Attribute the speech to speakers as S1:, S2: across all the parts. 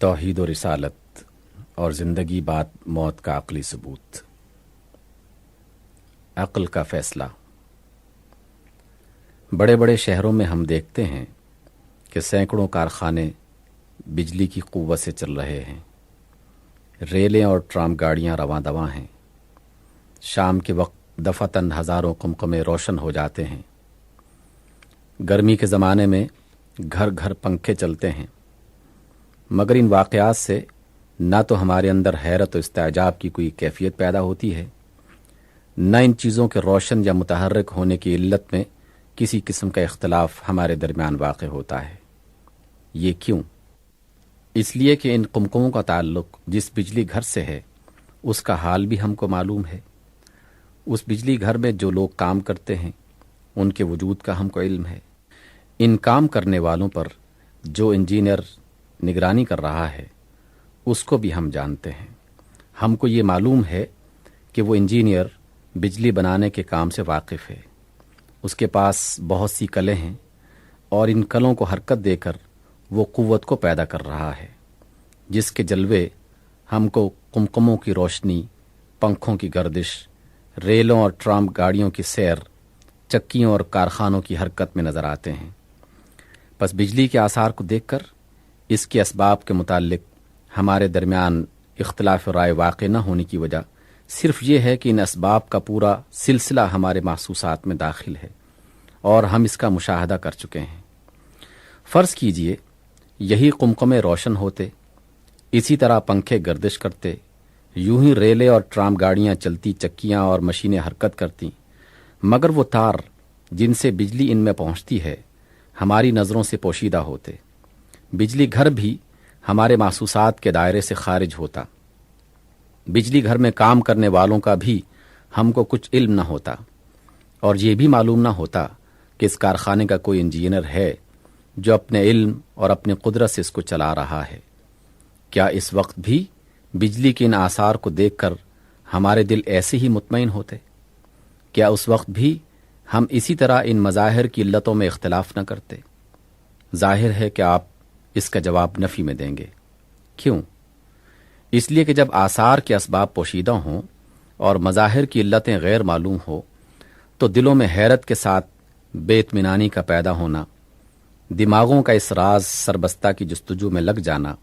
S1: توحید و رسالت اور زندگی بعد موت کا عقلی ثبوت۔ عقل کا فیصلہ۔ بڑے بڑے شہروں میں ہم دیکھتے ہیں کہ سینکڑوں کارخانے بجلی کی قوت سے چل رہے ہیں، ریلیں اور ٹرام گاڑیاں رواں دواں ہیں، شام کے وقت دفعتاً ہزاروں قمقمے روشن ہو جاتے ہیں، گرمی کے زمانے میں گھر گھر پنکھے چلتے ہیں، مگر ان واقعات سے نہ تو ہمارے اندر حیرت و استعجاب کی کوئی کیفیت پیدا ہوتی ہے، نہ ان چیزوں کے روشن یا متحرک ہونے کی علت میں کسی قسم کا اختلاف ہمارے درمیان واقع ہوتا ہے۔ یہ کیوں؟ اس لیے کہ ان قمقموں کا تعلق جس بجلی گھر سے ہے اس کا حال بھی ہم کو معلوم ہے۔ اس بجلی گھر میں جو لوگ کام کرتے ہیں ان کے وجود کا ہم کو علم ہے۔ ان کام کرنے والوں پر جو انجینئر نگرانی کر رہا ہے اس کو بھی ہم جانتے ہیں۔ ہم کو یہ معلوم ہے کہ وہ انجینئر بجلی بنانے کے کام سے واقف ہے، اس کے پاس بہت سی کلیں ہیں اور ان کلوں کو حرکت دے کر وہ قوت کو پیدا کر رہا ہے، جس کے جلوے ہم کو قمقموں کی روشنی، پنکھوں کی گردش، ریلوں اور ٹرام گاڑیوں کی سیر، چکیوں اور کارخانوں کی حرکت میں نظر آتے ہیں۔ پس بجلی کے آثار کو دیکھ کر اس کے اسباب کے متعلق ہمارے درمیان اختلاف رائے واقع نہ ہونے کی وجہ صرف یہ ہے کہ ان اسباب کا پورا سلسلہ ہمارے محسوسات میں داخل ہے اور ہم اس کا مشاہدہ کر چکے ہیں۔ فرض کیجئے یہی قمقمے روشن ہوتے، اسی طرح پنکھے گردش کرتے، یوں ہی ریلیں اور ٹرام گاڑیاں چلتی، چکیاں اور مشینیں حرکت کرتی، مگر وہ تار جن سے بجلی ان میں پہنچتی ہے ہماری نظروں سے پوشیدہ ہوتے، بجلی گھر بھی ہمارے محسوسات کے دائرے سے خارج ہوتا، بجلی گھر میں کام کرنے والوں کا بھی ہم کو کچھ علم نہ ہوتا، اور یہ بھی معلوم نہ ہوتا کہ اس کارخانے کا کوئی انجینئر ہے جو اپنے علم اور اپنے قدرت سے اس کو چلا رہا ہے۔ کیا اس وقت بھی بجلی کے ان آثار کو دیکھ کر ہمارے دل ایسے ہی مطمئن ہوتے؟ کیا اس وقت بھی ہم اسی طرح ان مظاہر کی علتوں میں اختلاف نہ کرتے؟ ظاہر ہے کہ آپ اس کا جواب نفی میں دیں گے۔ کیوں؟ اس لیے کہ جب آثار کے اسباب پوشیدہ ہوں اور مظاہر کی علتیں غیر معلوم ہو تو دلوں میں حیرت کے ساتھ بے اطمینانی کا پیدا ہونا، دماغوں کا اس راز سربستہ کی جستجو میں لگ جانا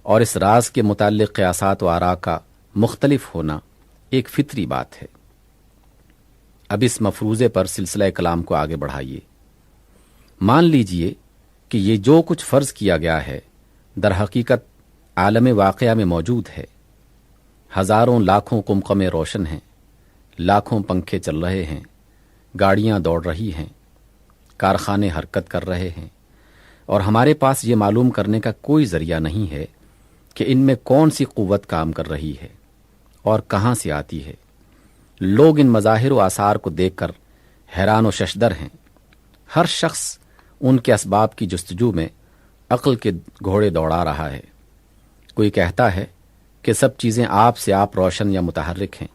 S1: اور اس راز کے متعلق قیاسات و آراء کا مختلف ہونا ایک فطری بات ہے۔ اب اس مفروضے پر سلسلہ کلام کو آگے بڑھائیے۔ مان لیجئے کہ یہ جو کچھ فرض کیا گیا ہے در حقیقت عالم واقعہ میں موجود ہے۔ ہزاروں لاکھوں قمقمے روشن ہیں، لاکھوں پنکھے چل رہے ہیں، گاڑیاں دوڑ رہی ہیں، کارخانے حرکت کر رہے ہیں، اور ہمارے پاس یہ معلوم کرنے کا کوئی ذریعہ نہیں ہے کہ ان میں کون سی قوت کام کر رہی ہے اور کہاں سے آتی ہے۔ لوگ ان مظاہر و آثار کو دیکھ کر حیران و ششدر ہیں۔ ہر شخص ان کے اسباب کی جستجو میں عقل کے گھوڑے دوڑا رہا ہے۔ کوئی کہتا ہے کہ سب چیزیں آپ سے آپ روشن یا متحرک ہیں،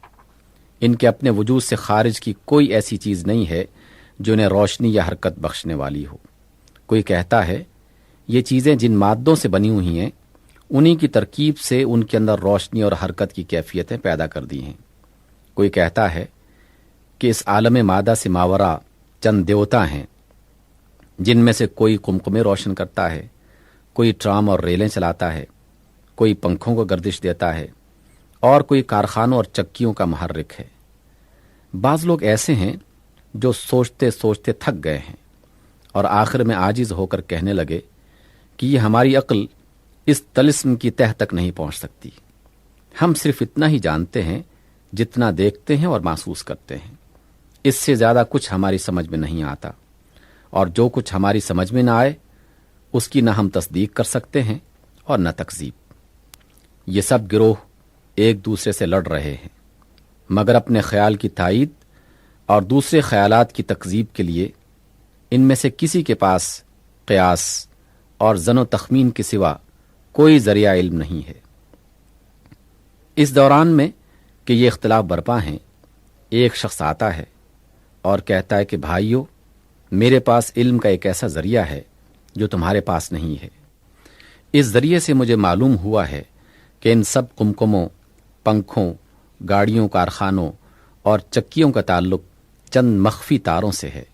S1: ان کے اپنے وجود سے خارج کی کوئی ایسی چیز نہیں ہے جو انہیں روشنی یا حرکت بخشنے والی ہو۔ کوئی کہتا ہے یہ چیزیں جن مادوں سے بنی ہوئی ہیں انہی کی ترکیب سے ان کے اندر روشنی اور حرکت کی کیفیتیں پیدا کر دی ہیں۔ کوئی کہتا ہے کہ اس عالم مادہ سے ماورا چند دیوتا ہیں جن میں سے کوئی قمقمے روشن کرتا ہے، کوئی ٹرام اور ریلیں چلاتا ہے، کوئی پنکھوں کو گردش دیتا ہے اور کوئی کارخانوں اور چکیوں کا محرک ہے۔ بعض لوگ ایسے ہیں جو سوچتے سوچتے تھک گئے ہیں اور آخر میں عاجز ہو کر کہنے لگے کہ یہ ہماری عقل اس طلسم کی تہ تک نہیں پہنچ سکتی۔ ہم صرف اتنا ہی جانتے ہیں جتنا دیکھتے ہیں اور محسوس کرتے ہیں، اس سے زیادہ کچھ ہماری سمجھ میں نہیں آتا، اور جو کچھ ہماری سمجھ میں نہ آئے اس کی نہ ہم تصدیق کر سکتے ہیں اور نہ تکذیب۔ یہ سب گروہ ایک دوسرے سے لڑ رہے ہیں، مگر اپنے خیال کی تائید اور دوسرے خیالات کی تکذیب کے لیے ان میں سے کسی کے پاس قیاس اور ظن و تخمین کے سوا کوئی ذریعہ علم نہیں ہے۔ اس دوران میں کہ یہ اختلاف برپا ہیں، ایک شخص آتا ہے اور کہتا ہے کہ بھائیو، میرے پاس علم کا ایک ایسا ذریعہ ہے جو تمہارے پاس نہیں ہے۔ اس ذریعے سے مجھے معلوم ہوا ہے کہ ان سب قمقموں، پنکھوں، گاڑیوں، کارخانوں اور چکیوں کا تعلق چند مخفی تاروں سے ہے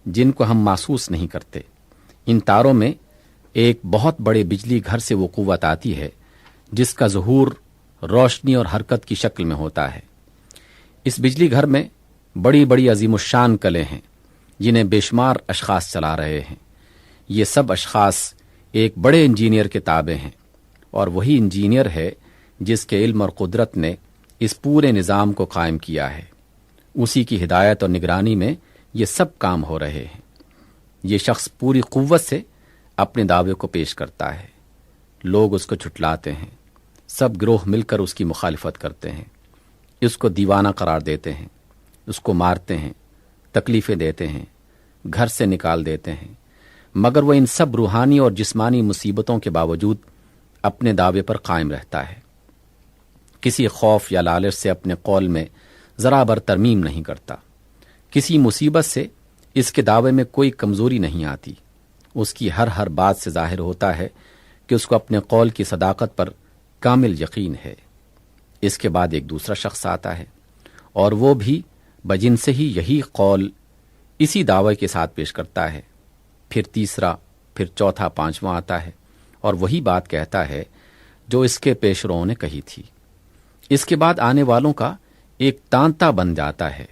S1: جن کو ہم محسوس نہیں کرتے۔ ان تاروں میں ایک بہت بڑے بجلی گھر سے وہ قوت آتی ہے جس کا ظہور روشنی اور حرکت کی شکل میں ہوتا ہے۔ اس بجلی گھر میں بڑی بڑی عظیم الشان کلیں ہیں جنہیں بے شمار اشخاص چلا رہے ہیں۔ یہ سب اشخاص ایک بڑے انجینئر کے تابع ہیں، اور وہی انجینئر ہے جس کے علم اور قدرت نے اس پورے نظام کو قائم کیا ہے۔ اسی کی ہدایت اور نگرانی میں یہ سب کام ہو رہے ہیں۔ یہ شخص پوری قوت سے اپنے دعوے کو پیش کرتا ہے۔ لوگ اس کو جھٹلاتے ہیں، سب گروہ مل کر اس کی مخالفت کرتے ہیں، اس کو دیوانہ قرار دیتے ہیں، اس کو مارتے ہیں، تکلیفیں دیتے ہیں، گھر سے نکال دیتے ہیں، مگر وہ ان سب روحانی اور جسمانی مصیبتوں کے باوجود اپنے دعوے پر قائم رہتا ہے۔ کسی خوف یا لالچ سے اپنے قول میں ذرا بر ترمیم نہیں کرتا۔ کسی مصیبت سے اس کے دعوے میں کوئی کمزوری نہیں آتی۔ اس کی ہر بات سے ظاہر ہوتا ہے کہ اس کو اپنے قول کی صداقت پر کامل یقین ہے۔ اس کے بعد ایک دوسرا شخص آتا ہے، اور وہ بھی بجن سے ہی یہی قول اسی دعوے کے ساتھ پیش کرتا ہے۔ پھر تیسرا، پھر چوتھا، پانچواں آتا ہے اور وہی بات کہتا ہے جو اس کے پیشروؤں نے کہی تھی۔ اس کے بعد آنے والوں کا ایک تانتا بن جاتا ہے،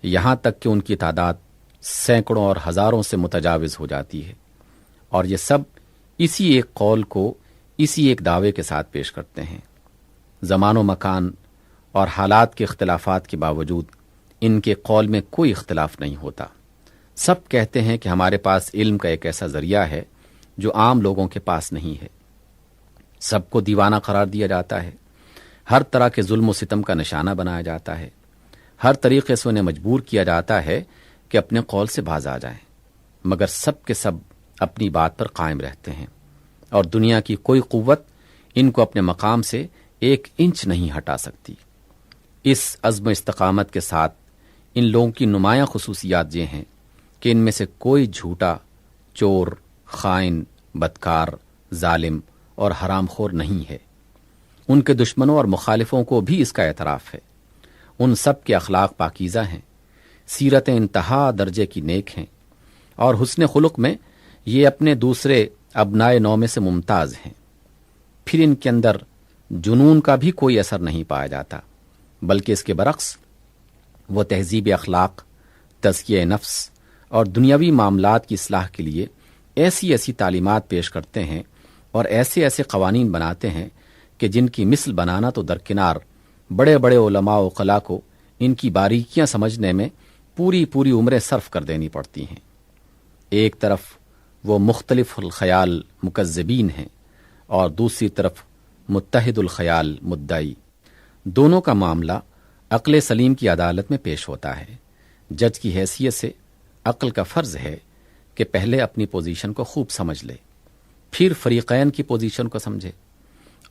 S1: یہاں تک کہ ان کی تعداد سینکڑوں اور ہزاروں سے متجاوز ہو جاتی ہے، اور یہ سب اسی ایک قول کو اسی ایک دعوے کے ساتھ پیش کرتے ہیں۔ زمان و مکان اور حالات کے اختلافات کے باوجود ان کے قول میں کوئی اختلاف نہیں ہوتا۔ سب کہتے ہیں کہ ہمارے پاس علم کا ایک ایسا ذریعہ ہے جو عام لوگوں کے پاس نہیں ہے۔ سب کو دیوانہ قرار دیا جاتا ہے، ہر طرح کے ظلم و ستم کا نشانہ بنایا جاتا ہے، ہر طریقے سے انہیں مجبور کیا جاتا ہے کہ اپنے قول سے باز آ جائیں، مگر سب کے سب اپنی بات پر قائم رہتے ہیں، اور دنیا کی کوئی قوت ان کو اپنے مقام سے 1 انچ نہیں ہٹا سکتی۔ اس عزم و استقامت کے ساتھ ان لوگوں کی نمایاں خصوصیات یہ ہیں کہ ان میں سے کوئی جھوٹا، چور، خائن، بدکار، ظالم اور حرام خور نہیں ہے۔ ان کے دشمنوں اور مخالفوں کو بھی اس کا اعتراف ہے۔ ان سب کے اخلاق پاکیزہ ہیں، سیرتیں انتہا درجے کی نیک ہیں، اور حسن خلق میں یہ اپنے دوسرے ابنائے نو میں سے ممتاز ہیں۔ پھر ان کے اندر جنون کا بھی کوئی اثر نہیں پایا جاتا، بلکہ اس کے برعکس وہ تہذیب اخلاق، تزکیہ نفس اور دنیاوی معاملات کی اصلاح کے لیے ایسی تعلیمات پیش کرتے ہیں اور ایسے قوانین بناتے ہیں کہ جن کی مثل بنانا تو درکنار، بڑے بڑے علماء و عقلاء کو ان کی باریکیاں سمجھنے میں پوری عمریں صرف کر دینی پڑتی ہیں۔ ایک طرف وہ مختلف الخیال مکذبین ہیں اور دوسری طرف متحد الخیال مدعی۔ دونوں کا معاملہ عقل سلیم کی عدالت میں پیش ہوتا ہے۔ جج کی حیثیت سے عقل کا فرض ہے کہ پہلے اپنی پوزیشن کو خوب سمجھ لے، پھر فریقین کی پوزیشن کو سمجھے،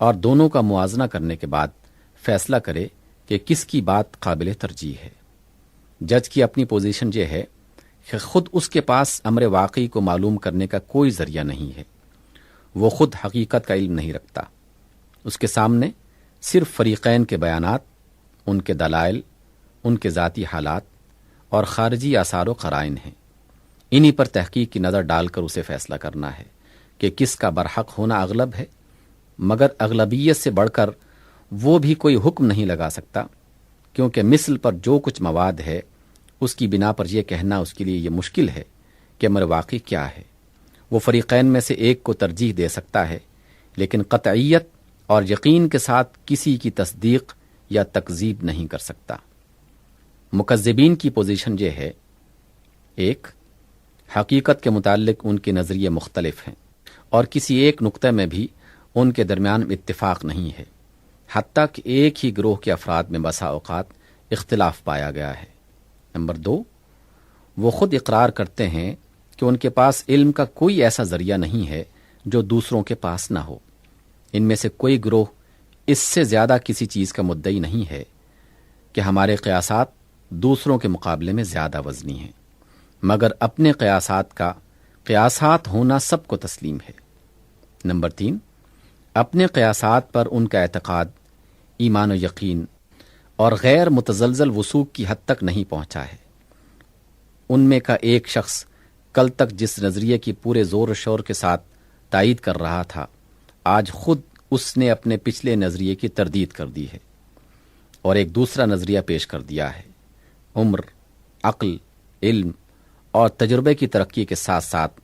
S1: اور دونوں کا موازنہ کرنے کے بعد فیصلہ کرے کہ کس کی بات قابل ترجیح ہے۔ جج کی اپنی پوزیشن یہ ہے کہ خود اس کے پاس امر واقعی کو معلوم کرنے کا کوئی ذریعہ نہیں ہے، وہ خود حقیقت کا علم نہیں رکھتا۔ اس کے سامنے صرف فریقین کے بیانات، ان کے دلائل، ان کے ذاتی حالات اور خارجی آثار و قرائن ہیں۔ انہی پر تحقیق کی نظر ڈال کر اسے فیصلہ کرنا ہے کہ کس کا برحق ہونا اغلب ہے، مگر اغلبیت سے بڑھ کر وہ بھی کوئی حکم نہیں لگا سکتا، کیونکہ مثل پر جو کچھ مواد ہے اس کی بنا پر یہ کہنا اس کے لیے یہ مشکل ہے کہ امر واقعی کیا ہے۔ وہ فریقین میں سے ایک کو ترجیح دے سکتا ہے، لیکن قطعیت اور یقین کے ساتھ کسی کی تصدیق یا تکذیب نہیں کر سکتا۔ مکذبین کی پوزیشن یہ ہے: 1، حقیقت کے متعلق ان کے نظریے مختلف ہیں اور کسی ایک نقطے میں بھی ان کے درمیان اتفاق نہیں ہے، حتیٰ کہ ایک ہی گروہ کے افراد میں بسا اوقات اختلاف پایا گیا ہے۔ نمبر 2، وہ خود اقرار کرتے ہیں کہ ان کے پاس علم کا کوئی ایسا ذریعہ نہیں ہے جو دوسروں کے پاس نہ ہو۔ ان میں سے کوئی گروہ اس سے زیادہ کسی چیز کا مدعی نہیں ہے کہ ہمارے قیاسات دوسروں کے مقابلے میں زیادہ وزنی ہیں، مگر اپنے قیاسات کا قیاسات ہونا سب کو تسلیم ہے۔ نمبر 3، اپنے قیاسات پر ان کا اعتقاد، ایمان و یقین اور غیر متزلزل وثوق کی حد تک نہیں پہنچا ہے۔ ان میں کا ایک شخص کل تک جس نظریے کی پورے زور و شور کے ساتھ تائید کر رہا تھا، آج خود اس نے اپنے پچھلے نظریے کی تردید کر دی ہے اور ایک دوسرا نظریہ پیش کر دیا ہے۔ عمر، عقل، علم اور تجربے کی ترقی کے ساتھ ساتھ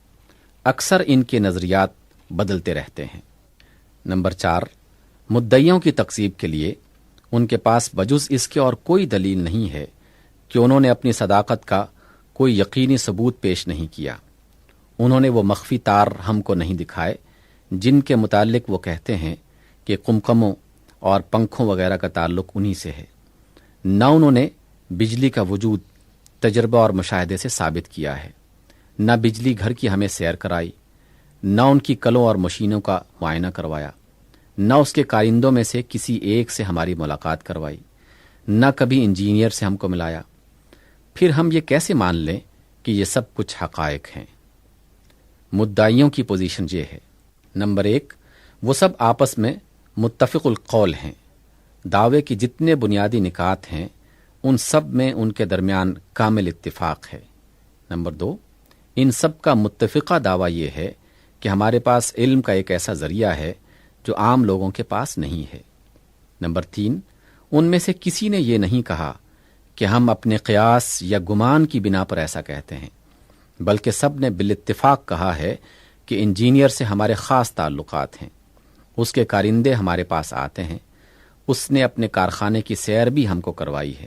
S1: اکثر ان کے نظریات بدلتے رہتے ہیں۔ نمبر 4، مدعیوں کی تکذیب کے لیے ان کے پاس بجز اس کے اور کوئی دلیل نہیں ہے کہ انہوں نے اپنی صداقت کا کوئی یقینی ثبوت پیش نہیں کیا۔ انہوں نے وہ مخفی تار ہم کو نہیں دکھائے جن کے متعلق وہ کہتے ہیں کہ قمقموں اور پنکھوں وغیرہ کا تعلق انہی سے ہے۔ نہ انہوں نے بجلی کا وجود تجربہ اور مشاہدے سے ثابت کیا ہے، نہ بجلی گھر کی ہمیں سیر کرائی، نہ ان کی کلوں اور مشینوں کا معائنہ کروایا، نہ اس کے کارندوں میں سے کسی ایک سے ہماری ملاقات کروائی، نہ کبھی انجینئر سے ہم کو ملایا۔ پھر ہم یہ کیسے مان لیں کہ یہ سب کچھ حقائق ہیں؟ مدعیوں کی پوزیشن یہ ہے۔ نمبر 1، وہ سب آپس میں متفق القول ہیں۔ دعوے کی جتنے بنیادی نکات ہیں ان سب میں ان کے درمیان کامل اتفاق ہے۔ نمبر 2، ان سب کا متفقہ دعویٰ یہ ہے کہ ہمارے پاس علم کا ایک ایسا ذریعہ ہے جو عام لوگوں کے پاس نہیں ہے۔ نمبر 3، ان میں سے کسی نے یہ نہیں کہا کہ ہم اپنے قیاس یا گمان کی بنا پر ایسا کہتے ہیں، بلکہ سب نے بالاتفاق کہا ہے کہ انجینئر سے ہمارے خاص تعلقات ہیں، اس کے کارندے ہمارے پاس آتے ہیں، اس نے اپنے کارخانے کی سیر بھی ہم کو کروائی ہے،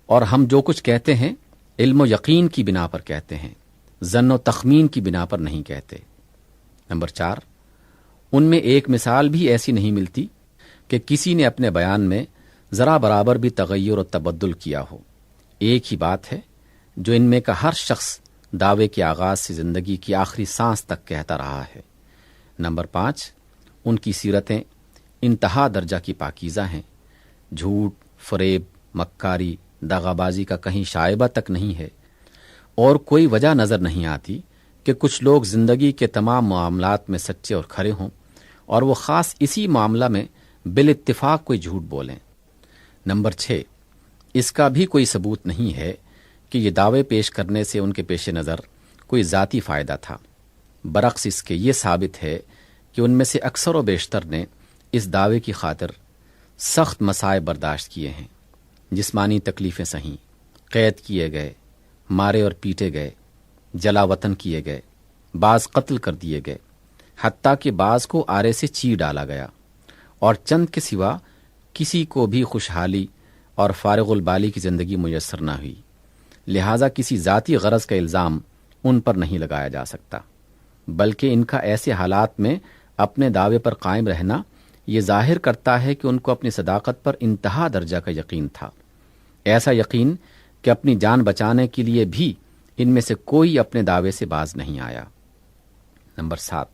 S1: اور ہم جو کچھ کہتے ہیں علم و یقین کی بنا پر کہتے ہیں، ظن و تخمین کی بنا پر نہیں کہتے۔ نمبر 4، ان میں ایک مثال بھی ایسی نہیں ملتی کہ کسی نے اپنے بیان میں ذرا برابر بھی تغیر و تبدل کیا ہو۔ ایک ہی بات ہے جو ان میں کا ہر شخص دعوے کے آغاز سے زندگی کی آخری سانس تک کہتا رہا ہے۔ نمبر 5، ان کی سیرتیں انتہا درجہ کی پاکیزہ ہیں، جھوٹ، فریب، مکاری، دغا بازی کا کہیں شائبہ تک نہیں ہے، اور کوئی وجہ نظر نہیں آتی کہ کچھ لوگ زندگی کے تمام معاملات میں سچے اور کھرے ہوں اور وہ خاص اسی معاملہ میں بالاتفاق کوئی جھوٹ بولیں۔ نمبر 6، اس کا بھی کوئی ثبوت نہیں ہے کہ یہ دعوے پیش کرنے سے ان کے پیش نظر کوئی ذاتی فائدہ تھا، برعکس اس کے یہ ثابت ہے کہ ان میں سے اکثر و بیشتر نے اس دعوے کی خاطر سخت مصائب برداشت کیے ہیں، جسمانی تکلیفیں سہیں، قید کیے گئے، مارے اور پیٹے گئے، جلا وطن کیے گئے، بعض قتل کر دیے گئے، حتیٰ کہ بعض کو آرے سے چی ڈالا گیا، اور چند کے سوا کسی کو بھی خوشحالی اور فارغ البالی کی زندگی میسر نہ ہوئی۔ لہٰذا کسی ذاتی غرض کا الزام ان پر نہیں لگایا جا سکتا، بلکہ ان کا ایسے حالات میں اپنے دعوے پر قائم رہنا یہ ظاہر کرتا ہے کہ ان کو اپنی صداقت پر انتہا درجہ کا یقین تھا، ایسا یقین کہ اپنی جان بچانے کے لیے بھی ان میں سے کوئی اپنے دعوے سے باز نہیں آیا۔ نمبر 7،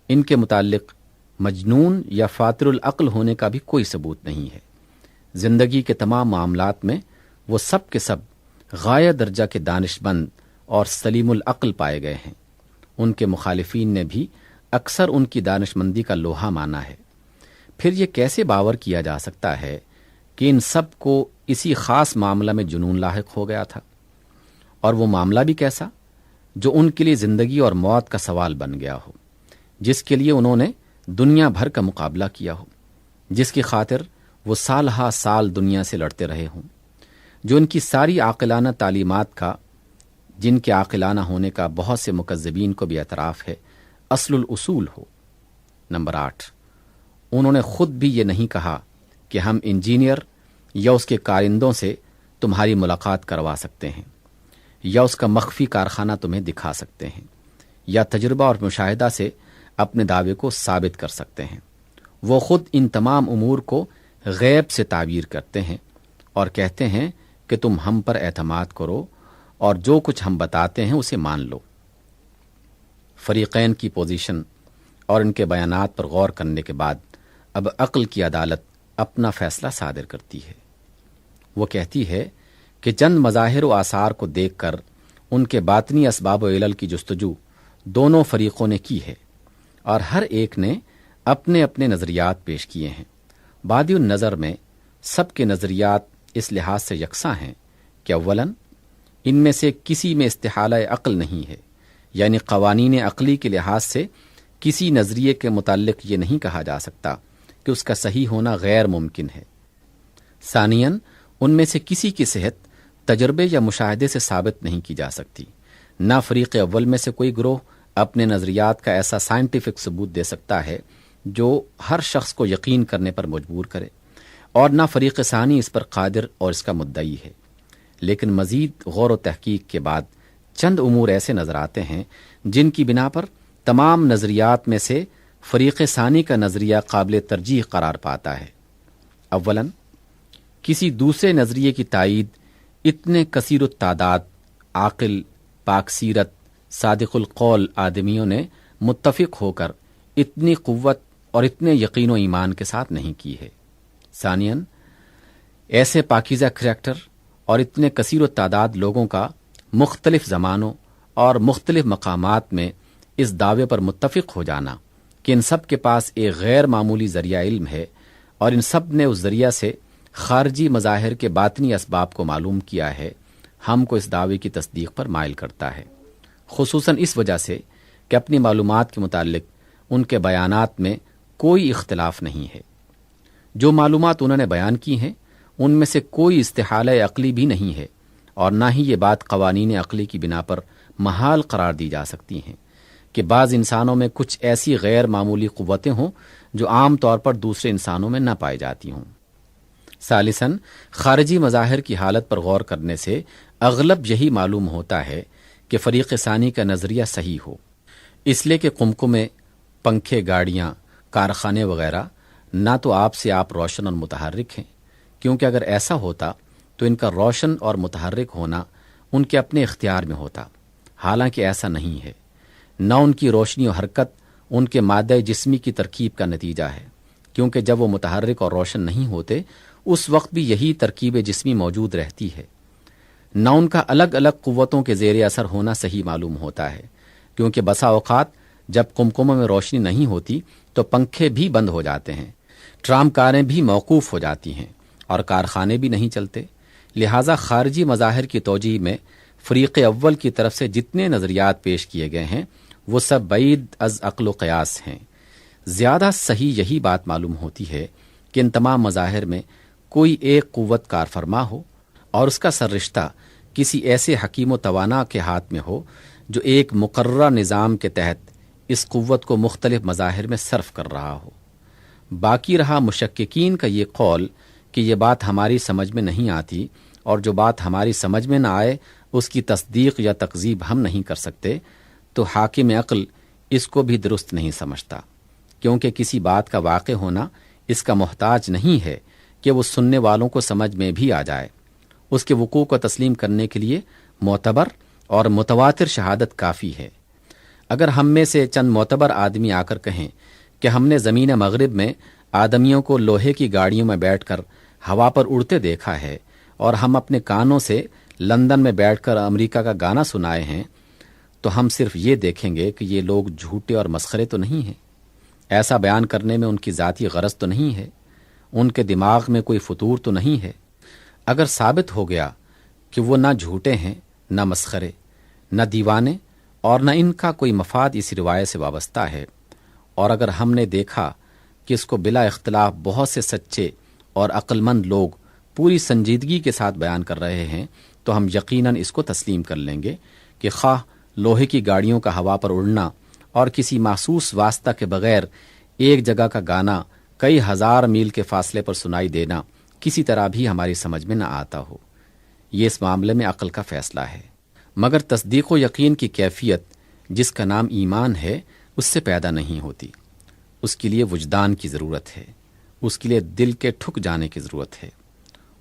S1: ان کے متعلق مجنون یا فاطر العقل ہونے کا بھی کوئی ثبوت نہیں ہے۔ زندگی کے تمام معاملات میں وہ سب کے سب غایہ درجہ کے دانش مند اور سلیم العقل پائے گئے ہیں۔ ان کے مخالفین نے بھی اکثر ان کی دانش مندی کا لوہا مانا ہے۔ پھر یہ کیسے باور کیا جا سکتا ہے کہ ان سب کو اسی خاص معاملہ میں جنون لاحق ہو گیا تھا، اور وہ معاملہ بھی کیسا جو ان کے لیے زندگی اور موت کا سوال بن گیا ہو، جس کے لیے انہوں نے دنیا بھر کا مقابلہ کیا ہو، جس کی خاطر وہ سال ہا سال دنیا سے لڑتے رہے ہوں، جو ان کی ساری عاقلانہ تعلیمات کا، جن کے عاقلانہ ہونے کا بہت سے مکذبین کو بھی اعتراف ہے، اصل الاصول ہو۔ نمبر 8، انہوں نے خود بھی یہ نہیں کہا کہ ہم انجینئر یا اس کے کارندوں سے تمہاری ملاقات کروا سکتے ہیں، یا اس کا مخفی کارخانہ تمہیں دکھا سکتے ہیں، یا تجربہ اور مشاہدہ سے اپنے دعوے کو ثابت کر سکتے ہیں۔ وہ خود ان تمام امور کو غیب سے تعبیر کرتے ہیں اور کہتے ہیں کہ تم ہم پر اعتماد کرو اور جو کچھ ہم بتاتے ہیں اسے مان لو۔ فریقین کی پوزیشن اور ان کے بیانات پر غور کرنے کے بعد اب عقل کی عدالت اپنا فیصلہ صادر کرتی ہے۔ وہ کہتی ہے کہ چند مظاہر و آثار کو دیکھ کر ان کے باطنی اسباب و علل کی جستجو دونوں فریقوں نے کی ہے، اور ہر ایک نے اپنے اپنے نظریات پیش کیے ہیں۔ بادی النظر میں سب کے نظریات اس لحاظ سے یکساں ہیں کہ اولاً ان میں سے کسی میں استحالہ عقل نہیں ہے، یعنی قوانین عقلی کے لحاظ سے کسی نظریے کے متعلق یہ نہیں کہا جا سکتا کہ اس کا صحیح ہونا غیر ممکن ہے۔ ثانیاً ان میں سے کسی کی صحت تجربے یا مشاہدے سے ثابت نہیں کی جا سکتی۔ نہ فریق اول میں سے کوئی گروہ اپنے نظریات کا ایسا سائنٹیفک ثبوت دے سکتا ہے جو ہر شخص کو یقین کرنے پر مجبور کرے، اور نہ فریق ثانی اس پر قادر اور اس کا مدعی ہے۔ لیکن مزید غور و تحقیق کے بعد چند امور ایسے نظر آتے ہیں جن کی بنا پر تمام نظریات میں سے فریق ثانی کا نظریہ قابل ترجیح قرار پاتا ہے۔ اولاً کسی دوسرے نظریے کی تائید اتنے کثیر التعداد، عاقل، پاک سیرت، صادق القول آدمیوں نے متفق ہو کر اتنی قوت اور اتنے یقین و ایمان کے ساتھ نہیں کی ہے۔ ثانیاً ایسے پاکیزہ کریکٹر اور اتنے کثیر التعداد لوگوں کا مختلف زمانوں اور مختلف مقامات میں اس دعوے پر متفق ہو جانا کہ ان سب کے پاس ایک غیر معمولی ذریعہ علم ہے، اور ان سب نے اس ذریعہ سے خارجی مظاہر کے باطنی اسباب کو معلوم کیا ہے، ہم کو اس دعوے کی تصدیق پر مائل کرتا ہے، خصوصاً اس وجہ سے کہ اپنی معلومات کے متعلق ان کے بیانات میں کوئی اختلاف نہیں ہے۔ جو معلومات انہوں نے بیان کی ہیں ان میں سے کوئی استحالہ عقلی بھی نہیں ہے، اور نہ ہی یہ بات قوانین عقلی کی بنا پر محال قرار دی جا سکتی ہیں کہ بعض انسانوں میں کچھ ایسی غیر معمولی قوتیں ہوں جو عام طور پر دوسرے انسانوں میں نہ پائی جاتی ہوں۔ ثالثاً خارجی مظاہر کی حالت پر غور کرنے سے اغلب یہی معلوم ہوتا ہے کہ فریق ثانی کا نظریہ صحیح ہو، اس لیے کہ قمقمے، پنکھے، گاڑیاں، کارخانے وغیرہ نہ تو آپ سے آپ روشن اور متحرک ہیں، کیونکہ اگر ایسا ہوتا تو ان کا روشن اور متحرک ہونا ان کے اپنے اختیار میں ہوتا، حالانکہ ایسا نہیں ہے۔ نہ ان کی روشنی و حرکت ان کے مادہ جسمی کی ترکیب کا نتیجہ ہے، کیونکہ جب وہ متحرک اور روشن نہیں ہوتے اس وقت بھی یہی ترکیب جسمی موجود رہتی ہے۔ نہ ان کا الگ الگ قوتوں کے زیر اثر ہونا صحیح معلوم ہوتا ہے، کیونکہ بسا اوقات جب قمقموں میں روشنی نہیں ہوتی تو پنکھے بھی بند ہو جاتے ہیں، ٹرام کاریں بھی موقوف ہو جاتی ہیں، اور کارخانے بھی نہیں چلتے۔ لہٰذا خارجی مظاہر کی توجیہ میں فریق اول کی طرف سے جتنے نظریات پیش کیے گئے ہیں وہ سب بعید از عقل و قیاس ہیں۔ زیادہ صحیح یہی بات معلوم ہوتی ہے کہ ان تمام مظاہر میں کوئی ایک قوت کار فرما ہو، اور اس کا سر رشتہ کسی ایسے حکیم و توانا کے ہاتھ میں ہو جو ایک مقررہ نظام کے تحت اس قوت کو مختلف مظاہر میں صرف کر رہا ہو۔ باقی رہا مشککین کا یہ قول کہ یہ بات ہماری سمجھ میں نہیں آتی، اور جو بات ہماری سمجھ میں نہ آئے اس کی تصدیق یا تکذیب ہم نہیں کر سکتے، تو حاکم عقل اس کو بھی درست نہیں سمجھتا، کیونکہ کسی بات کا واقع ہونا اس کا محتاج نہیں ہے کہ وہ سننے والوں کو سمجھ میں بھی آ جائے۔ اس کے وقوع کو تسلیم کرنے کے لیے معتبر اور متواتر شہادت کافی ہے۔ اگر ہم میں سے چند معتبر آدمی آ کر کہیں کہ ہم نے زمین مغرب میں آدمیوں کو لوہے کی گاڑیوں میں بیٹھ کر ہوا پر اڑتے دیکھا ہے، اور ہم اپنے کانوں سے لندن میں بیٹھ کر امریکہ کا گانا سنائے ہیں، تو ہم صرف یہ دیکھیں گے کہ یہ لوگ جھوٹے اور مسخرے تو نہیں ہیں۔ ایسا بیان کرنے میں ان کی ذاتی غرض تو نہیں ہے، ان کے دماغ میں کوئی فطور تو نہیں ہے۔ اگر ثابت ہو گیا کہ وہ نہ جھوٹے ہیں، نہ مسخرے، نہ دیوانے، اور نہ ان کا کوئی مفاد اس روایت سے وابستہ ہے، اور اگر ہم نے دیکھا کہ اس کو بلا اختلاف بہت سے سچے اور عقل مند لوگ پوری سنجیدگی کے ساتھ بیان کر رہے ہیں، تو ہم یقیناً اس کو تسلیم کر لیں گے کہ خواہ لوہے کی گاڑیوں کا ہوا پر اڑنا اور کسی محسوس واسطہ کے بغیر ایک جگہ کا گانا کئی ہزار میل کے فاصلے پر سنائی دینا کسی طرح بھی ہماری سمجھ میں نہ آتا ہو۔ یہ اس معاملے میں عقل کا فیصلہ ہے، مگر تصدیق و یقین کی کیفیت جس کا نام ایمان ہے اس سے پیدا نہیں ہوتی۔ اس کے لیے وجدان کی ضرورت ہے، اس کے لیے دل کے ٹھک جانے کی ضرورت ہے،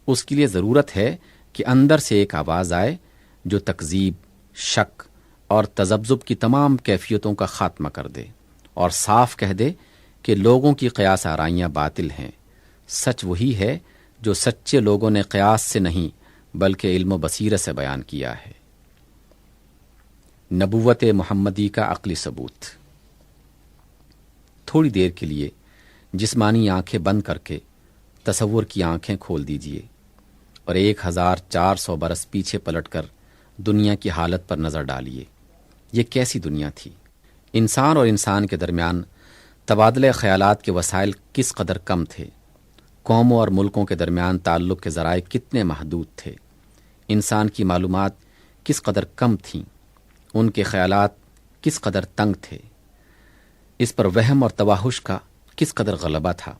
S1: اس کے لیے ضرورت ہے کہ اندر سے ایک آواز آئے جو تکذیب، شک اور تذبذب کی تمام کیفیتوں کا خاتمہ کر دے، اور صاف کہہ دے کہ لوگوں کی قیاس آرائیاں باطل ہیں۔ سچ وہی ہے جو سچے لوگوں نے قیاس سے نہیں بلکہ علم و بصیرت سے بیان کیا ہے۔ نبوت محمدی کا عقلی ثبوت۔ تھوڑی دیر کے لیے جسمانی آنکھیں بند کر کے تصور کی آنکھیں کھول دیجئے اور 1400 برس پیچھے پلٹ کر دنیا کی حالت پر نظر ڈالیے۔ یہ کیسی دنیا تھی؟ انسان اور انسان کے درمیان تبادلہ خیالات کے وسائل کس قدر کم تھے، قوموں اور ملکوں کے درمیان تعلق کے ذرائع کتنے محدود تھے، انسان کی معلومات کس قدر کم تھیں، ان کے خیالات کس قدر تنگ تھے، اس پر وہم اور توحش کا کس قدر غلبہ تھا،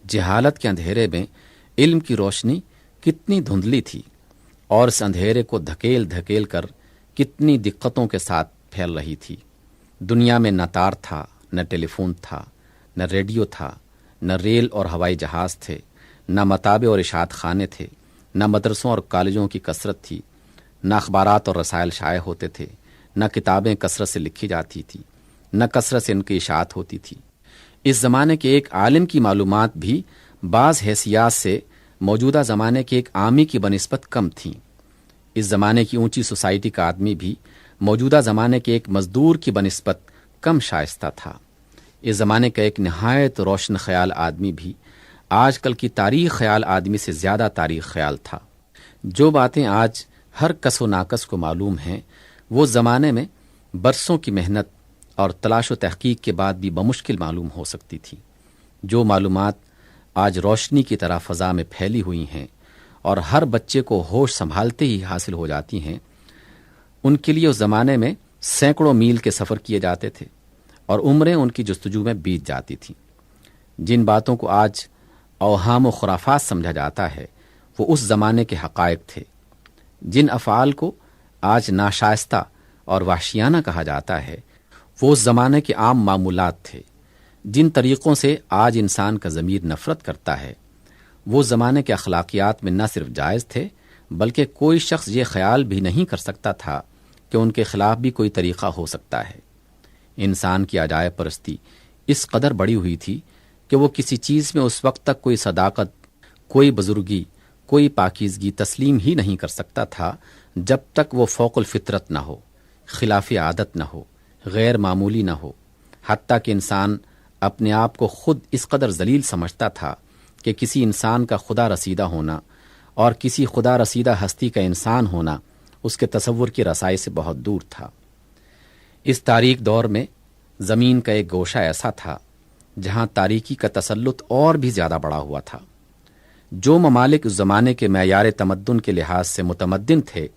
S1: جہالت کے اندھیرے میں علم کی روشنی کتنی دھندلی تھی اور اس اندھیرے کو دھکیل دھکیل کر کتنی دقتوں کے ساتھ پھیل رہی تھی۔ دنیا میں نہ تار تھا، نہ ٹیلی فون تھا، نہ ریڈیو تھا، نہ ریل اور ہوائی جہاز تھے، نہ مطابع اور اشاعت خانے تھے، نہ مدرسوں اور کالجوں کی کثرت تھی، نہ اخبارات اور رسائل شائع ہوتے تھے، نہ کتابیں کثرت سے لکھی جاتی تھی، نہ کثرت سے ان کی اشاعت ہوتی تھی۔ اس زمانے کے ایک عالم کی معلومات بھی بعض حیثیات سے موجودہ زمانے کے ایک عامی کی بنسبت کم تھیں۔ اس زمانے کی اونچی سوسائٹی کا آدمی بھی موجودہ زمانے کے ایک مزدور کی بنسبت کم شائستہ تھا۔ اس زمانے کا ایک نہایت روشن خیال آدمی بھی آج کل کی تاریخ خیال آدمی سے زیادہ تاریخ خیال تھا۔ جو باتیں آج ہر کس و ناکس کو معلوم ہیں، وہ زمانے میں برسوں کی محنت اور تلاش و تحقیق کے بعد بھی بمشکل معلوم ہو سکتی تھی۔ جو معلومات آج روشنی کی طرح فضا میں پھیلی ہوئی ہیں اور ہر بچے کو ہوش سنبھالتے ہی حاصل ہو جاتی ہیں، ان کے لیے اس زمانے میں سینکڑوں میل کے سفر کیے جاتے تھے اور عمریں ان کی جستجو میں بیت جاتی تھیں۔ جن باتوں کو آج اوہام و خرافات سمجھا جاتا ہے، وہ اس زمانے کے حقائق تھے۔ جن افعال کو آج ناشائستہ اور وحشیانہ کہا جاتا ہے، وہ اس زمانے کے عام معمولات تھے۔ جن طریقوں سے آج انسان کا ضمیر نفرت کرتا ہے، وہ زمانے کے اخلاقیات میں نہ صرف جائز تھے، بلکہ کوئی شخص یہ خیال بھی نہیں کر سکتا تھا کہ ان کے خلاف بھی کوئی طریقہ ہو سکتا ہے۔ انسان کی عجائب پرستی اس قدر بڑی ہوئی تھی کہ وہ کسی چیز میں اس وقت تک کوئی صداقت، کوئی بزرگی، کوئی پاکیزگی تسلیم ہی نہیں کر سکتا تھا جب تک وہ فوق الفطرت نہ ہو، خلاف عادت نہ ہو، غیر معمولی نہ ہو۔ حتیٰ کہ انسان اپنے آپ کو خود اس قدر ذلیل سمجھتا تھا کہ کسی انسان کا خدا رسیدہ ہونا اور کسی خدا رسیدہ ہستی کا انسان ہونا اس کے تصور کی رسائی سے بہت دور تھا۔ اس تاریک دور میں زمین کا ایک گوشہ ایسا تھا جہاں تاریکی کا تسلط اور بھی زیادہ بڑا ہوا تھا۔ جو ممالک اس زمانے کے معیار تمدن کے لحاظ سے متمدن تھے،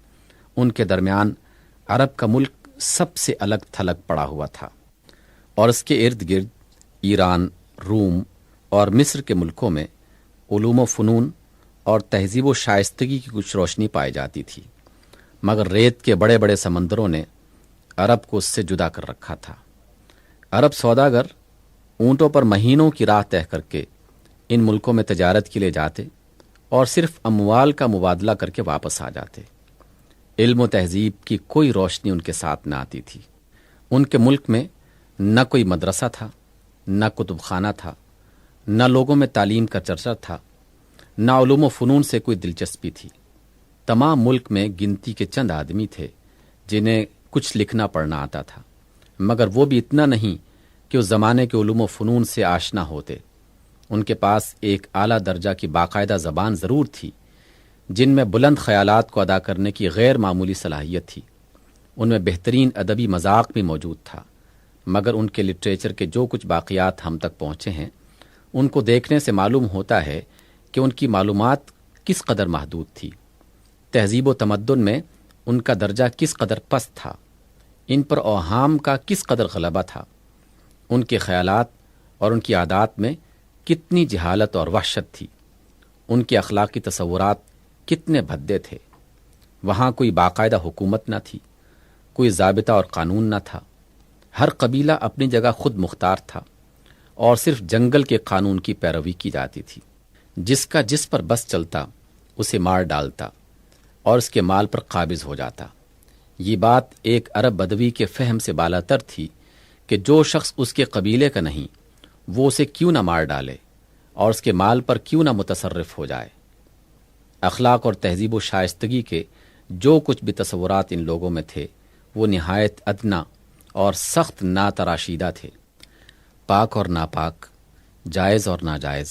S1: ان کے درمیان عرب کا ملک سب سے الگ تھلگ پڑا ہوا تھا، اور اس کے ارد گرد ایران، روم اور مصر کے ملکوں میں علوم و فنون اور تہذیب و شائستگی کی کچھ روشنی پائی جاتی تھی، مگر ریت کے بڑے بڑے سمندروں نے عرب کو اس سے جدا کر رکھا تھا۔ عرب سوداگر اونٹوں پر مہینوں کی راہ طے کر کے ان ملکوں میں تجارت کے لیے جاتے اور صرف اموال کا مبادلہ کر کے واپس آ جاتے۔ علم و تہذیب کی کوئی روشنی ان کے ساتھ نہ آتی تھی۔ ان کے ملک میں نہ کوئی مدرسہ تھا، نہ کتب خانہ تھا، نہ لوگوں میں تعلیم کا چرچا تھا، نہ علوم و فنون سے کوئی دلچسپی تھی۔ تمام ملک میں گنتی کے چند آدمی تھے جنہیں کچھ لکھنا پڑھنا آتا تھا، مگر وہ بھی اتنا نہیں کہ اس زمانے کے علوم و فنون سے آشنا ہوتے۔ ان کے پاس ایک اعلیٰ درجہ کی باقاعدہ زبان ضرور تھی، جن میں بلند خیالات کو ادا کرنے کی غیر معمولی صلاحیت تھی۔ ان میں بہترین ادبی مذاق بھی موجود تھا، مگر ان کے لٹریچر کے جو کچھ باقیات ہم تک پہنچے ہیں، ان کو دیکھنے سے معلوم ہوتا ہے کہ ان کی معلومات کس قدر محدود تھی۔ تہذیب و تمدن میں ان کا درجہ کس قدر پست تھا، ان پر اوہام کا کس قدر غلبہ تھا، ان کے خیالات اور ان کی عادات میں کتنی جہالت اور وحشت تھی، ان کے اخلاقی تصورات کتنے بھدے تھے۔ وہاں کوئی باقاعدہ حکومت نہ تھی، کوئی ضابطہ اور قانون نہ تھا۔ ہر قبیلہ اپنی جگہ خود مختار تھا اور صرف جنگل کے قانون کی پیروی کی جاتی تھی۔ جس کا جس پر بس چلتا اسے مار ڈالتا اور اس کے مال پر قابض ہو جاتا۔ یہ بات ایک عرب بدوی کے فہم سے بالاتر تھی کہ جو شخص اس کے قبیلے کا نہیں، وہ اسے کیوں نہ مار ڈالے اور اس کے مال پر کیوں نہ متصرف ہو جائے۔ اخلاق اور تہذیب و شائستگی کے جو کچھ بھی تصورات ان لوگوں میں تھے، وہ نہایت ادنا اور سخت ناتراشیدہ تھے۔ پاک اور ناپاک، جائز اور ناجائز،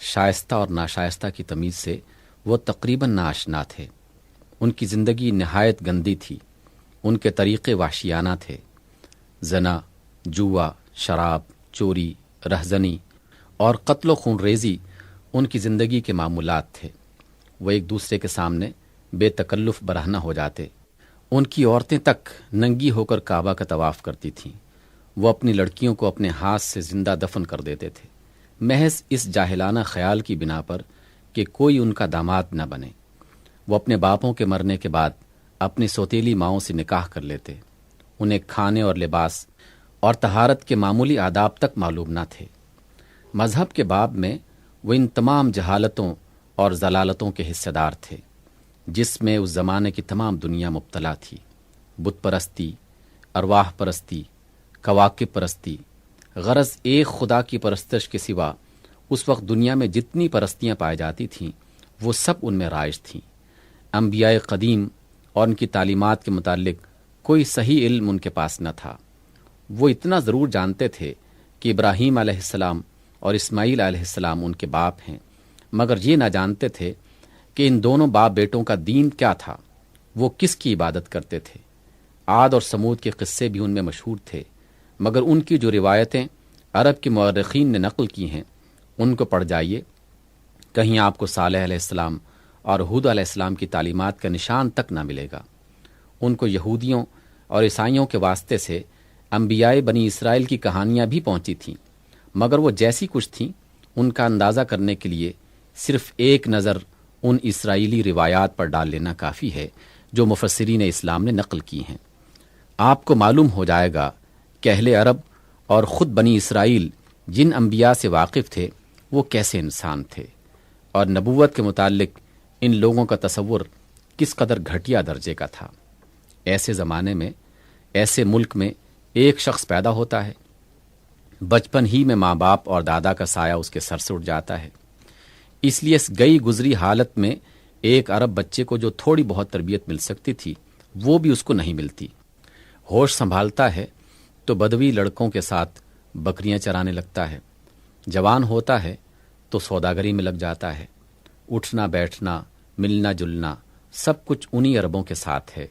S1: شائستہ اور ناشائستہ کی تمیز سے وہ تقریباً ناآشنا تھے۔ ان کی زندگی نہایت گندی تھی، ان کے طریقے وحشیانہ تھے۔ زنا، جوا، شراب، چوری، رہزنی اور قتل و خون ریزی ان کی زندگی کے معمولات تھے۔ وہ ایک دوسرے کے سامنے بے تکلف برہنہ ہو جاتے۔ ان کی عورتیں تک ننگی ہو کر کعبہ کا طواف کرتی تھیں۔ وہ اپنی لڑکیوں کو اپنے ہاتھ سے زندہ دفن کر دیتے تھے، محض اس جاہلانہ خیال کی بنا پر کہ کوئی ان کا داماد نہ بنے۔ وہ اپنے باپوں کے مرنے کے بعد اپنی سوتیلی ماؤں سے نکاح کر لیتے۔ انہیں کھانے اور لباس اور طہارت کے معمولی آداب تک معلوم نہ تھے۔ مذہب کے باب میں وہ ان تمام جہالتوں اور ضلالتوں کے حصے دار تھے جس میں اس زمانے کی تمام دنیا مبتلا تھی۔ بت پرستی، ارواح پرستی، کواکب پرستی، غرض ایک خدا کی پرستش کے سوا اس وقت دنیا میں جتنی پرستیاں پائی جاتی تھیں وہ سب ان میں رائج تھیں۔ انبیاء قدیم اور ان کی تعلیمات کے متعلق کوئی صحیح علم ان کے پاس نہ تھا۔ وہ اتنا ضرور جانتے تھے کہ ابراہیم علیہ السلام اور اسماعیل علیہ السلام ان کے باپ ہیں، مگر یہ نہ جانتے تھے کہ ان دونوں باپ بیٹوں کا دین کیا تھا، وہ کس کی عبادت کرتے تھے۔ عاد اور سمود کے قصے بھی ان میں مشہور تھے، مگر ان کی جو روایتیں عرب کے مورخین نے نقل کی ہیں ان کو پڑھ جائیے، کہیں آپ کو صالح علیہ السلام اور ہود علیہ السلام کی تعلیمات کا نشان تک نہ ملے گا۔ ان کو یہودیوں اور عیسائیوں کے واسطے سے انبیاء بنی اسرائیل کی کہانیاں بھی پہنچی تھیں، مگر وہ جیسی کچھ تھیں ان کا اندازہ کرنے کے لیے صرف ایک نظر ان اسرائیلی روایات پر ڈال لینا کافی ہے جو مفسرین اسلام نے نقل کی ہیں۔ آپ کو معلوم ہو جائے گا کہ اہل عرب اور خود بنی اسرائیل جن انبیاء سے واقف تھے وہ کیسے انسان تھے، اور نبوت کے متعلق ان لوگوں کا تصور کس قدر گھٹیا درجے کا تھا۔ ایسے زمانے میں، ایسے ملک میں ایک شخص پیدا ہوتا ہے، بچپن ہی میں ماں باپ اور دادا کا سایہ اس کے سر سے اٹھ جاتا ہے۔ اس لیے اس گئی گزری حالت میں ایک عرب بچے کو جو تھوڑی بہت تربیت مل سکتی تھی وہ بھی اس کو نہیں ملتی۔ ہوش سنبھالتا ہے تو بدوی لڑکوں کے ساتھ بکریاں چرانے لگتا ہے، جوان ہوتا ہے تو سوداگری میں لگ جاتا ہے۔ اٹھنا بیٹھنا، ملنا جلنا سب کچھ انہی عربوں کے ساتھ ہے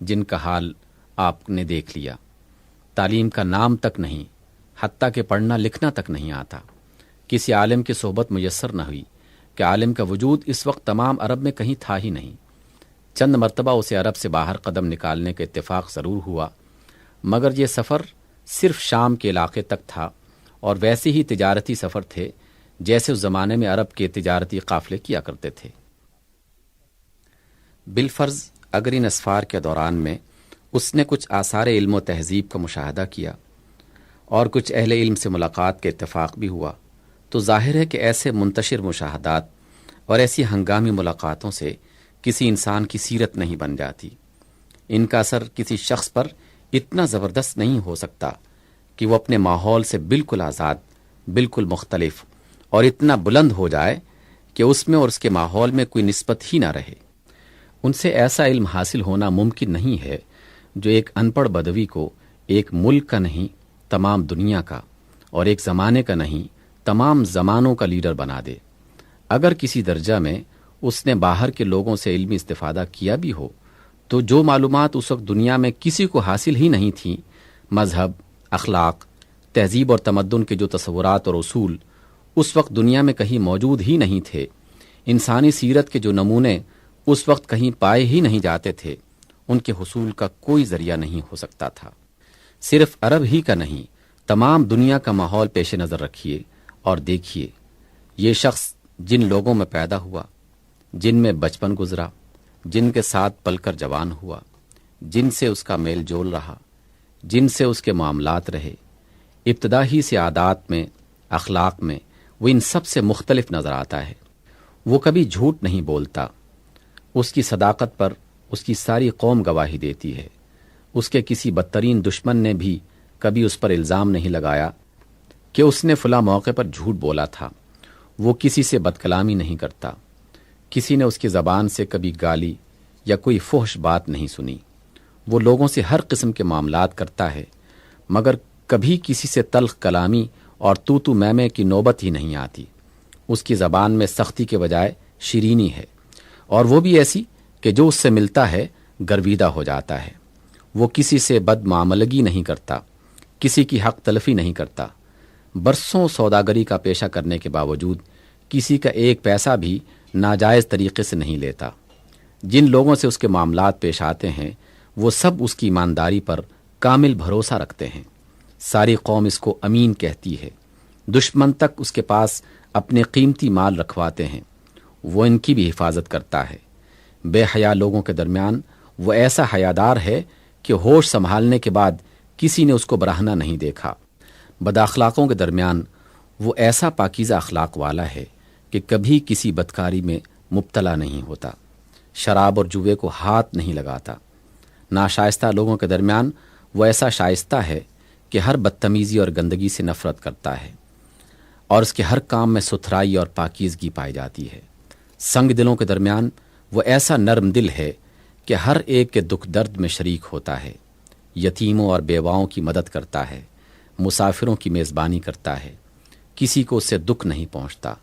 S1: جن کا حال آپ نے دیکھ لیا۔ تعلیم کا نام تک نہیں، حتیٰ کہ پڑھنا لکھنا تک نہیں آتا۔ کسی عالم کی صحبت میسر نہ ہوئی کہ عالم کا وجود اس وقت تمام عرب میں کہیں تھا ہی نہیں۔ چند مرتبہ اسے عرب سے باہر قدم نکالنے کا اتفاق ضرور ہوا، مگر یہ سفر صرف شام کے علاقے تک تھا، اور ویسے ہی تجارتی سفر تھے جیسے اس زمانے میں عرب کے تجارتی قافلے کیا کرتے تھے۔ بالفرض اگر ان اسفار کے دوران میں اس نے کچھ آثار علم و تہذیب کا مشاہدہ کیا اور کچھ اہل علم سے ملاقات کے اتفاق بھی ہوا، تو ظاہر ہے کہ ایسے منتشر مشاہدات اور ایسی ہنگامی ملاقاتوں سے کسی انسان کی سیرت نہیں بن جاتی۔ ان کا اثر کسی شخص پر اتنا زبردست نہیں ہو سکتا کہ وہ اپنے ماحول سے بالکل آزاد، بالکل مختلف اور اتنا بلند ہو جائے کہ اس میں اور اس کے ماحول میں کوئی نسبت ہی نہ رہے۔ ان سے ایسا علم حاصل ہونا ممکن نہیں ہے جو ایک ان پڑھ بدوی کو ایک ملک کا نہیں تمام دنیا کا، اور ایک زمانے کا نہیں تمام زمانوں کا لیڈر بنا دے۔ اگر کسی درجہ میں اس نے باہر کے لوگوں سے علمی استفادہ کیا بھی ہو تو جو معلومات اس وقت دنیا میں کسی کو حاصل ہی نہیں تھیں، مذہب، اخلاق، تہذیب اور تمدن کے جو تصورات اور اصول اس وقت دنیا میں کہیں موجود ہی نہیں تھے، انسانی سیرت کے جو نمونے اس وقت کہیں پائے ہی نہیں جاتے تھے، ان کے حصول کا کوئی ذریعہ نہیں ہو سکتا تھا۔ صرف عرب ہی کا نہیں، تمام دنیا کا ماحول پیش نظر رکھیے اور دیکھیے، یہ شخص جن لوگوں میں پیدا ہوا، جن میں بچپن گزرا، جن کے ساتھ پل کر جوان ہوا، جن سے اس کا میل جول رہا، جن سے اس کے معاملات رہے، ابتدا ہی سے عادات میں، اخلاق میں وہ ان سب سے مختلف نظر آتا ہے۔ وہ کبھی جھوٹ نہیں بولتا، اس کی صداقت پر اس کی ساری قوم گواہی دیتی ہے۔ اس کے کسی بدترین دشمن نے بھی کبھی اس پر الزام نہیں لگایا کہ اس نے فلاں موقع پر جھوٹ بولا تھا۔ وہ کسی سے بدکلامی نہیں کرتا، کسی نے اس کی زبان سے کبھی گالی یا کوئی فحش بات نہیں سنی۔ وہ لوگوں سے ہر قسم کے معاملات کرتا ہے، مگر کبھی کسی سے تلخ کلامی اور تو میں کی نوبت ہی نہیں آتی۔ اس کی زبان میں سختی کے بجائے شیرینی ہے، اور وہ بھی ایسی کہ جو اس سے ملتا ہے گرویدہ ہو جاتا ہے۔ وہ کسی سے بد معاملگی نہیں کرتا، کسی کی حق تلفی نہیں کرتا، برسوں سوداگری کا پیشہ کرنے کے باوجود کسی کا ایک پیسہ بھی ناجائز طریقے سے نہیں لیتا۔ جن لوگوں سے اس کے معاملات پیش آتے ہیں وہ سب اس کی ایمانداری پر کامل بھروسہ رکھتے ہیں۔ ساری قوم اس کو امین کہتی ہے۔ دشمن تک اس کے پاس اپنے قیمتی مال رکھواتے ہیں، وہ ان کی بھی حفاظت کرتا ہے۔ بے حیا لوگوں کے درمیان وہ ایسا حیادار ہے کہ ہوش سنبھالنے کے بعد کسی نے اس کو برہنہ نہیں دیکھا۔ بد اخلاقوں کے درمیان وہ ایسا پاکیزہ اخلاق والا ہے کہ کبھی کسی بدکاری میں مبتلا نہیں ہوتا، شراب اور جوے کو ہاتھ نہیں لگاتا۔ ناشائستہ لوگوں کے درمیان وہ ایسا شائستہ ہے کہ ہر بدتمیزی اور گندگی سے نفرت کرتا ہے، اور اس کے ہر کام میں ستھرائی اور پاکیزگی پائی جاتی ہے۔ سنگ دلوں کے درمیان وہ ایسا نرم دل ہے کہ ہر ایک کے دکھ درد میں شریک ہوتا ہے، یتیموں اور بیواؤں کی مدد کرتا ہے، مسافروں کی میزبانی کرتا ہے، کسی کو اس سے دکھ نہیں پہنچتا،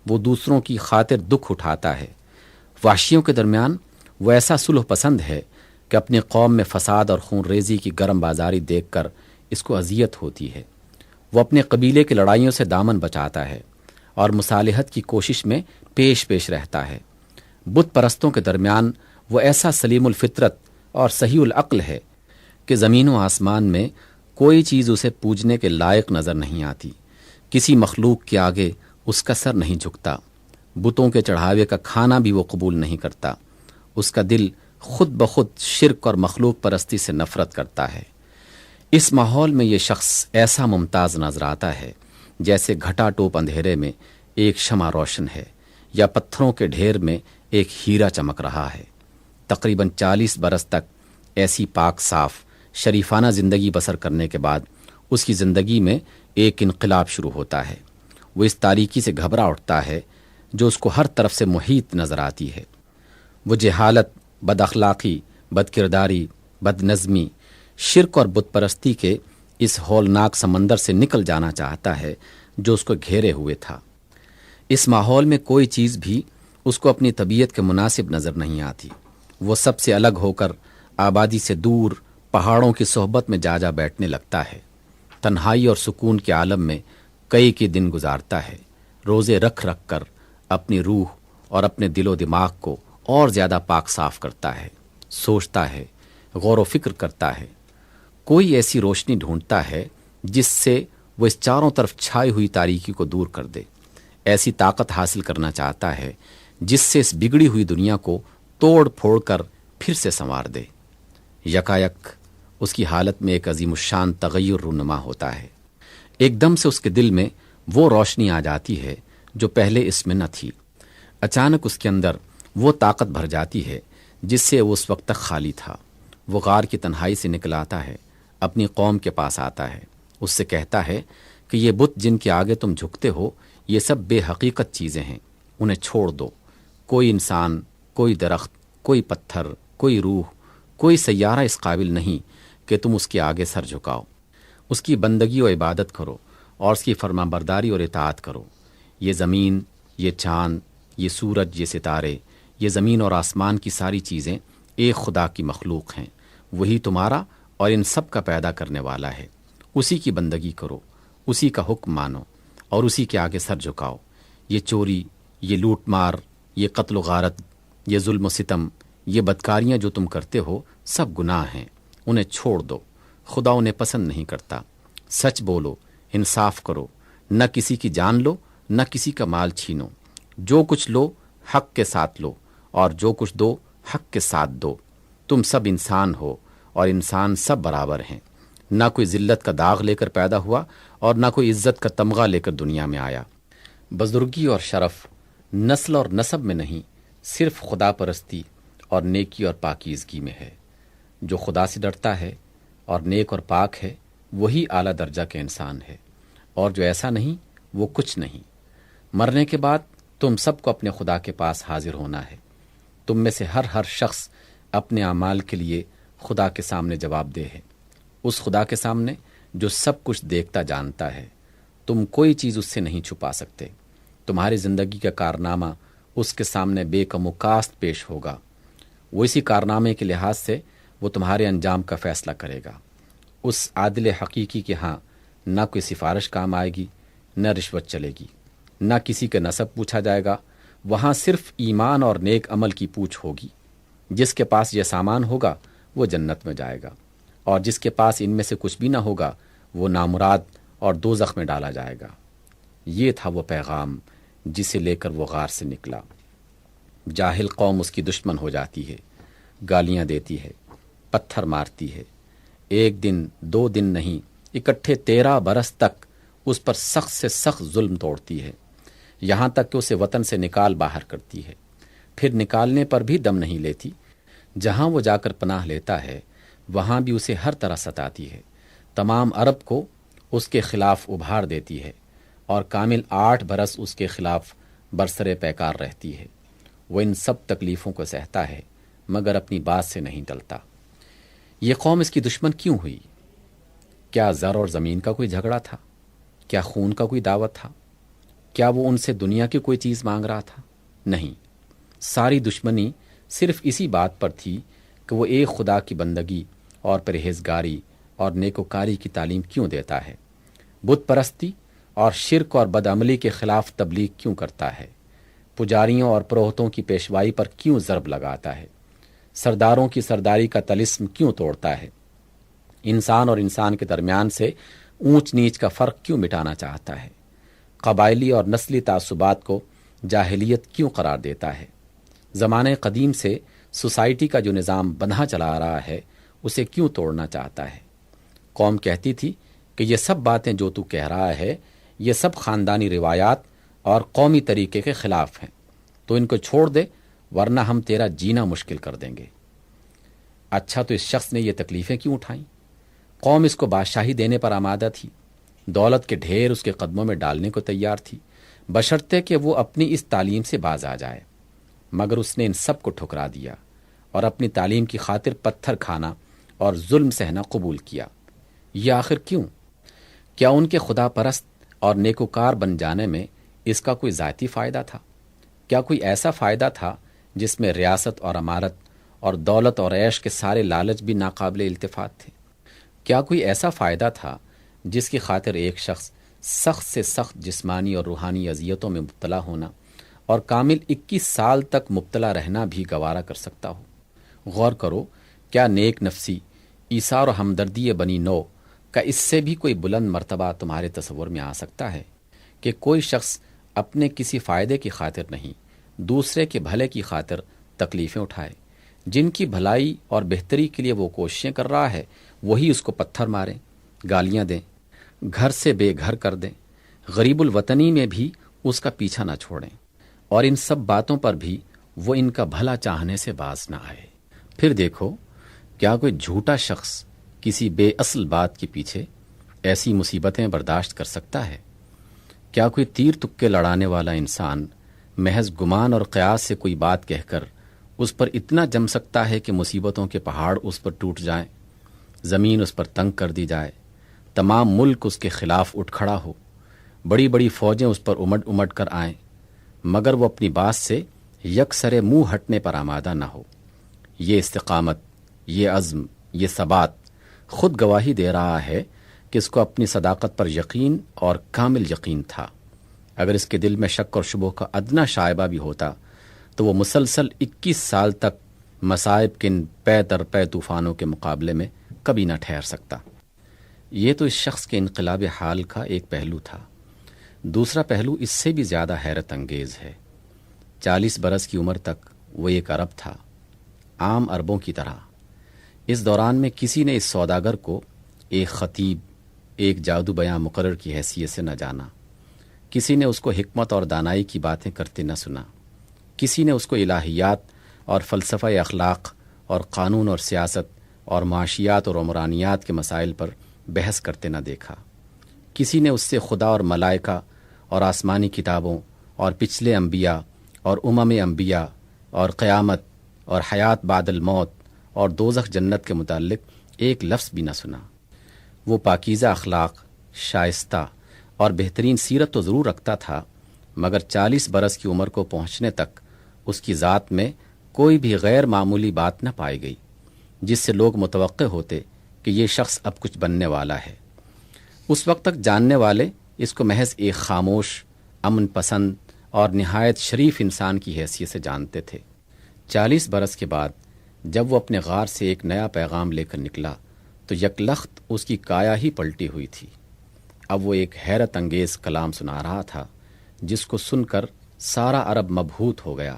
S1: وہ دوسروں کی خاطر دکھ اٹھاتا ہے۔ وحشیوں کے درمیان وہ ایسا صلح پسند ہے کہ اپنی قوم میں فساد اور خون ریزی کی گرم بازاری دیکھ کر اس کو اذیت ہوتی ہے۔ وہ اپنے قبیلے کی لڑائیوں سے دامن بچاتا ہے اور مصالحت کی کوشش میں پیش رہتا ہے۔ بت پرستوں کے درمیان وہ ایسا سلیم الفطرت اور صحیح العقل ہے کہ زمین و آسمان میں کوئی چیز اسے پوجنے کے لائق نظر نہیں آتی، کسی مخلوق کے آگے اس کا سر نہیں جھکتا، بتوں کے چڑھاوے کا کھانا بھی وہ قبول نہیں کرتا، اس کا دل خود بخود شرک اور مخلوق پرستی سے نفرت کرتا ہے۔ اس ماحول میں یہ شخص ایسا ممتاز نظر آتا ہے جیسے گھٹا ٹوپ اندھیرے میں ایک شمع روشن ہے، یا پتھروں کے ڈھیر میں ایک ہیرا چمک رہا ہے۔ تقریباً 40 برس تک ایسی پاک صاف شریفانہ زندگی بسر کرنے کے بعد اس کی زندگی میں ایک انقلاب شروع ہوتا ہے۔ وہ اس تاریکی سے گھبرا اٹھتا ہے جو اس کو ہر طرف سے محیط نظر آتی ہے۔ وہ جہالت، بد اخلاقی، بد کرداری، بد نظمی، شرک اور بت پرستی کے اس ہولناک سمندر سے نکل جانا چاہتا ہے جو اس کو گھیرے ہوئے تھا۔ اس ماحول میں کوئی چیز بھی اس کو اپنی طبیعت کے مناسب نظر نہیں آتی۔ وہ سب سے الگ ہو کر آبادی سے دور پہاڑوں کی صحبت میں جا بیٹھنے لگتا ہے، تنہائی اور سکون کے عالم میں کئی دن گزارتا ہے، روزے رکھ کر اپنی روح اور اپنے دل و دماغ کو اور زیادہ پاک صاف کرتا ہے، سوچتا ہے، غور و فکر کرتا ہے، کوئی ایسی روشنی ڈھونڈتا ہے جس سے وہ اس چاروں طرف چھائی ہوئی تاریکی کو دور کر دے، ایسی طاقت حاصل کرنا چاہتا ہے جس سے اس بگڑی ہوئی دنیا کو توڑ پھوڑ کر پھر سے سنوار دے۔ یکایک اس کی حالت میں ایک عظیم الشان تغیر رونما ہوتا ہے۔ ایک دم سے اس کے دل میں وہ روشنی آ جاتی ہے جو پہلے اس میں نہ تھی۔ اچانک اس کے اندر وہ طاقت بھر جاتی ہے جس سے وہ اس وقت تک خالی تھا۔ وہ غار کی تنہائی سے نکل آتا ہے، اپنی قوم کے پاس آتا ہے، اس سے کہتا ہے کہ یہ بت جن کے آگے تم جھکتے ہو یہ سب بے حقیقت چیزیں ہیں، انہیں چھوڑ دو۔ کوئی انسان، کوئی درخت، کوئی پتھر، کوئی روح، کوئی سیارہ اس قابل نہیں کہ تم اس کے آگے سر جھکاؤ۔ اس کی بندگی و عبادت کرو اور اس کی فرما برداری اور اطاعت کرو۔ یہ زمین، یہ چاند، یہ سورج، یہ ستارے، یہ زمین اور آسمان کی ساری چیزیں ایک خدا کی مخلوق ہیں، وہی تمہارا اور ان سب کا پیدا کرنے والا ہے۔ اسی کی بندگی کرو، اسی کا حکم مانو اور اسی کے آگے سر جھکاؤ۔ یہ چوری، یہ لوٹ مار، یہ قتل و غارت، یہ ظلم و ستم، یہ بدکاریاں جو تم کرتے ہو سب گناہ ہیں، انہیں چھوڑ دو، خدا انہیں پسند نہیں کرتا۔ سچ بولو، انصاف کرو، نہ کسی کی جان لو، نہ کسی کا مال چھینو۔ جو کچھ لو حق کے ساتھ لو، اور جو کچھ دو حق کے ساتھ دو۔ تم سب انسان ہو اور انسان سب برابر ہیں، نہ کوئی ذلت کا داغ لے کر پیدا ہوا اور نہ کوئی عزت کا تمغہ لے کر دنیا میں آیا۔ بزرگی اور شرف نسل اور نسب میں نہیں، صرف خدا پرستی اور نیکی اور پاکیزگی میں ہے۔ جو خدا سے ڈرتا ہے اور نیک اور پاک ہے وہی اعلیٰ درجہ کے انسان ہے، اور جو ایسا نہیں وہ کچھ نہیں۔ مرنے کے بعد تم سب کو اپنے خدا کے پاس حاضر ہونا ہے۔ تم میں سے ہر شخص اپنے اعمال کے لیے خدا کے سامنے جواب دہ ہے، اس خدا کے سامنے جو سب کچھ دیکھتا جانتا ہے۔ تم کوئی چیز اس سے نہیں چھپا سکتے۔ تمہاری زندگی کا کارنامہ اس کے سامنے بے کم و کاست پیش ہوگا۔ وہ اسی کارنامے کے لحاظ سے وہ تمہارے انجام کا فیصلہ کرے گا۔ اس عادل حقیقی کے ہاں نہ کوئی سفارش کام آئے گی، نہ رشوت چلے گی، نہ کسی کا نسب پوچھا جائے گا۔ وہاں صرف ایمان اور نیک عمل کی پوچھ ہوگی۔ جس کے پاس یہ سامان ہوگا وہ جنت میں جائے گا، اور جس کے پاس ان میں سے کچھ بھی نہ ہوگا وہ نامراد اور دوزخ میں ڈالا جائے گا۔ یہ تھا وہ پیغام جسے لے کر وہ غار سے نکلا۔ جاہل قوم اس کی دشمن ہو جاتی ہے، گالیاں دیتی ہے، پتھر مارتی ہے۔ ایک دن 2 دن نہیں، اکٹھے 13 برس تک اس پر سخت سے سخت ظلم توڑتی ہے، یہاں تک کہ اسے وطن سے نکال باہر کرتی ہے۔ پھر نکالنے پر بھی دم نہیں لیتی۔ جہاں وہ جا کر پناہ لیتا ہے وہاں بھی اسے ہر طرح ستاتی ہے۔ تمام عرب کو اس کے خلاف ابھار دیتی ہے، اور کامل 8 برس اس کے خلاف برسر پیکار رہتی ہے۔ وہ ان سب تکلیفوں کو سہتا ہے مگر اپنی بات سے نہیں ٹلتا۔ یہ قوم اس کی دشمن کیوں ہوئی؟ کیا زر اور زمین کا کوئی جھگڑا تھا؟ کیا خون کا کوئی دعوت تھا؟ کیا وہ ان سے دنیا کی کوئی چیز مانگ رہا تھا؟ نہیں، ساری دشمنی صرف اسی بات پر تھی کہ وہ ایک خدا کی بندگی اور پرہیزگاری اور نیکوکاری کی تعلیم کیوں دیتا ہے، بت پرستی اور شرک اور بدعملی کے خلاف تبلیغ کیوں کرتا ہے، پجاریوں اور پروہتوں کی پیشوائی پر کیوں ضرب لگاتا ہے، سرداروں کی سرداری کا طلسم کیوں توڑتا ہے، انسان اور انسان کے درمیان سے اونچ نیچ کا فرق کیوں مٹانا چاہتا ہے، قبائلی اور نسلی تعصبات کو جاہلیت کیوں قرار دیتا ہے، زمانے قدیم سے سوسائٹی کا جو نظام بندھا چلا آ رہا ہے اسے کیوں توڑنا چاہتا ہے۔ قوم کہتی تھی کہ یہ سب باتیں جو تو کہہ رہا ہے یہ سب خاندانی روایات اور قومی طریقے کے خلاف ہیں، تو ان کو چھوڑ دے ورنہ ہم تیرا جینا مشکل کر دیں گے۔ اچھا، تو اس شخص نے یہ تکلیفیں کیوں اٹھائیں؟ قوم اس کو بادشاہی دینے پر آمادہ تھی، دولت کے ڈھیر اس کے قدموں میں ڈالنے کو تیار تھی، بشرطے کہ وہ اپنی اس تعلیم سے باز آ جائے، مگر اس نے ان سب کو ٹھکرا دیا اور اپنی تعلیم کی خاطر پتھر کھانا اور ظلم سہنا قبول کیا۔ یہ آخر کیوں؟ کیا ان کے خدا پرست اور نیکوکار بن جانے میں اس کا کوئی ذاتی فائدہ تھا؟ کیا کوئی ایسا فائدہ تھا جس میں ریاست اور امارت اور دولت اور عیش کے سارے لالچ بھی ناقابل التفات تھے؟ کیا کوئی ایسا فائدہ تھا جس کی خاطر ایک شخص سخت سے سخت جسمانی اور روحانی اذیتوں میں مبتلا ہونا اور کامل 21 سال تک مبتلا رہنا بھی گوارا کر سکتا ہو؟ غور کرو، کیا نیک نفسی، ایثار و ہمدردی بنی نو کا اس سے بھی کوئی بلند مرتبہ تمہارے تصور میں آ سکتا ہے کہ کوئی شخص اپنے کسی فائدے کی خاطر نہیں، دوسرے کے بھلے کی خاطر تکلیفیں اٹھائے؟ جن کی بھلائی اور بہتری کے لیے وہ کوششیں کر رہا ہے وہی اس کو پتھر ماریں، گالیاں دیں، گھر سے بے گھر کر دیں، غریب الوطنی میں بھی اس کا پیچھا نہ چھوڑیں، اور ان سب باتوں پر بھی وہ ان کا بھلا چاہنے سے باز نہ آئے۔ پھر دیکھو، کیا کوئی جھوٹا شخص کسی بے اصل بات کے پیچھے ایسی مصیبتیں برداشت کر سکتا ہے؟ کیا کوئی تیر تکے لڑانے والا انسان محض گمان اور قیاس سے کوئی بات کہہ کر اس پر اتنا جم سکتا ہے کہ مصیبتوں کے پہاڑ اس پر ٹوٹ جائیں، زمین اس پر تنگ کر دی جائے، تمام ملک اس کے خلاف اٹھ کھڑا ہو، بڑی بڑی فوجیں اس پر امڑ امڑ کر آئیں، مگر وہ اپنی بات سے یکسرے منہ ہٹنے پر آمادہ نہ ہو؟ یہ استقامت، یہ عزم، یہ ثبات خود گواہی دے رہا ہے کہ اس کو اپنی صداقت پر یقین اور کامل یقین تھا۔ اگر اس کے دل میں شک اور شبہ کا ادنا شائبہ بھی ہوتا تو وہ مسلسل 21 سال تک مصائب کے ان پے در پے طوفانوں کے مقابلے میں کبھی نہ ٹھہر سکتا۔ یہ تو اس شخص کے انقلاب حال کا ایک پہلو تھا۔ دوسرا پہلو اس سے بھی زیادہ حیرت انگیز ہے۔ 40 برس کی عمر تک وہ ایک عرب تھا، عام عربوں کی طرح۔ اس دوران میں کسی نے اس سوداگر کو ایک خطیب، ایک جادو بیاں مقرر کی حیثیت سے نہ جانا، کسی نے اس کو حکمت اور دانائی کی باتیں کرتے نہ سنا، کسی نے اس کو الہیات اور فلسفہ اخلاق اور قانون اور سیاست اور معاشیات اور عمرانیات کے مسائل پر بحث کرتے نہ دیکھا، کسی نے اس سے خدا اور ملائکہ اور آسمانی کتابوں اور پچھلے انبیاء اور انبیاء اور قیامت اور حیات بعد الموت اور دوزخ جنت کے متعلق ایک لفظ بھی نہ سنا۔ وہ پاکیزہ اخلاق، شائستہ اور بہترین سیرت تو ضرور رکھتا تھا، مگر 40 برس کی عمر کو پہنچنے تک اس کی ذات میں کوئی بھی غیر معمولی بات نہ پائی گئی جس سے لوگ متوقع ہوتے کہ یہ شخص اب کچھ بننے والا ہے۔ اس وقت تک جاننے والے اس کو محض ایک خاموش، امن پسند اور نہایت شریف انسان کی حیثیت سے جانتے تھے۔ 40 برس کے بعد جب وہ اپنے غار سے ایک نیا پیغام لے کر نکلا تو یکلخت اس کی کایا ہی پلٹی ہوئی تھی۔ اب وہ ایک حیرت انگیز کلام سنا رہا تھا جس کو سن کر سارا عرب مبہوت ہو گیا۔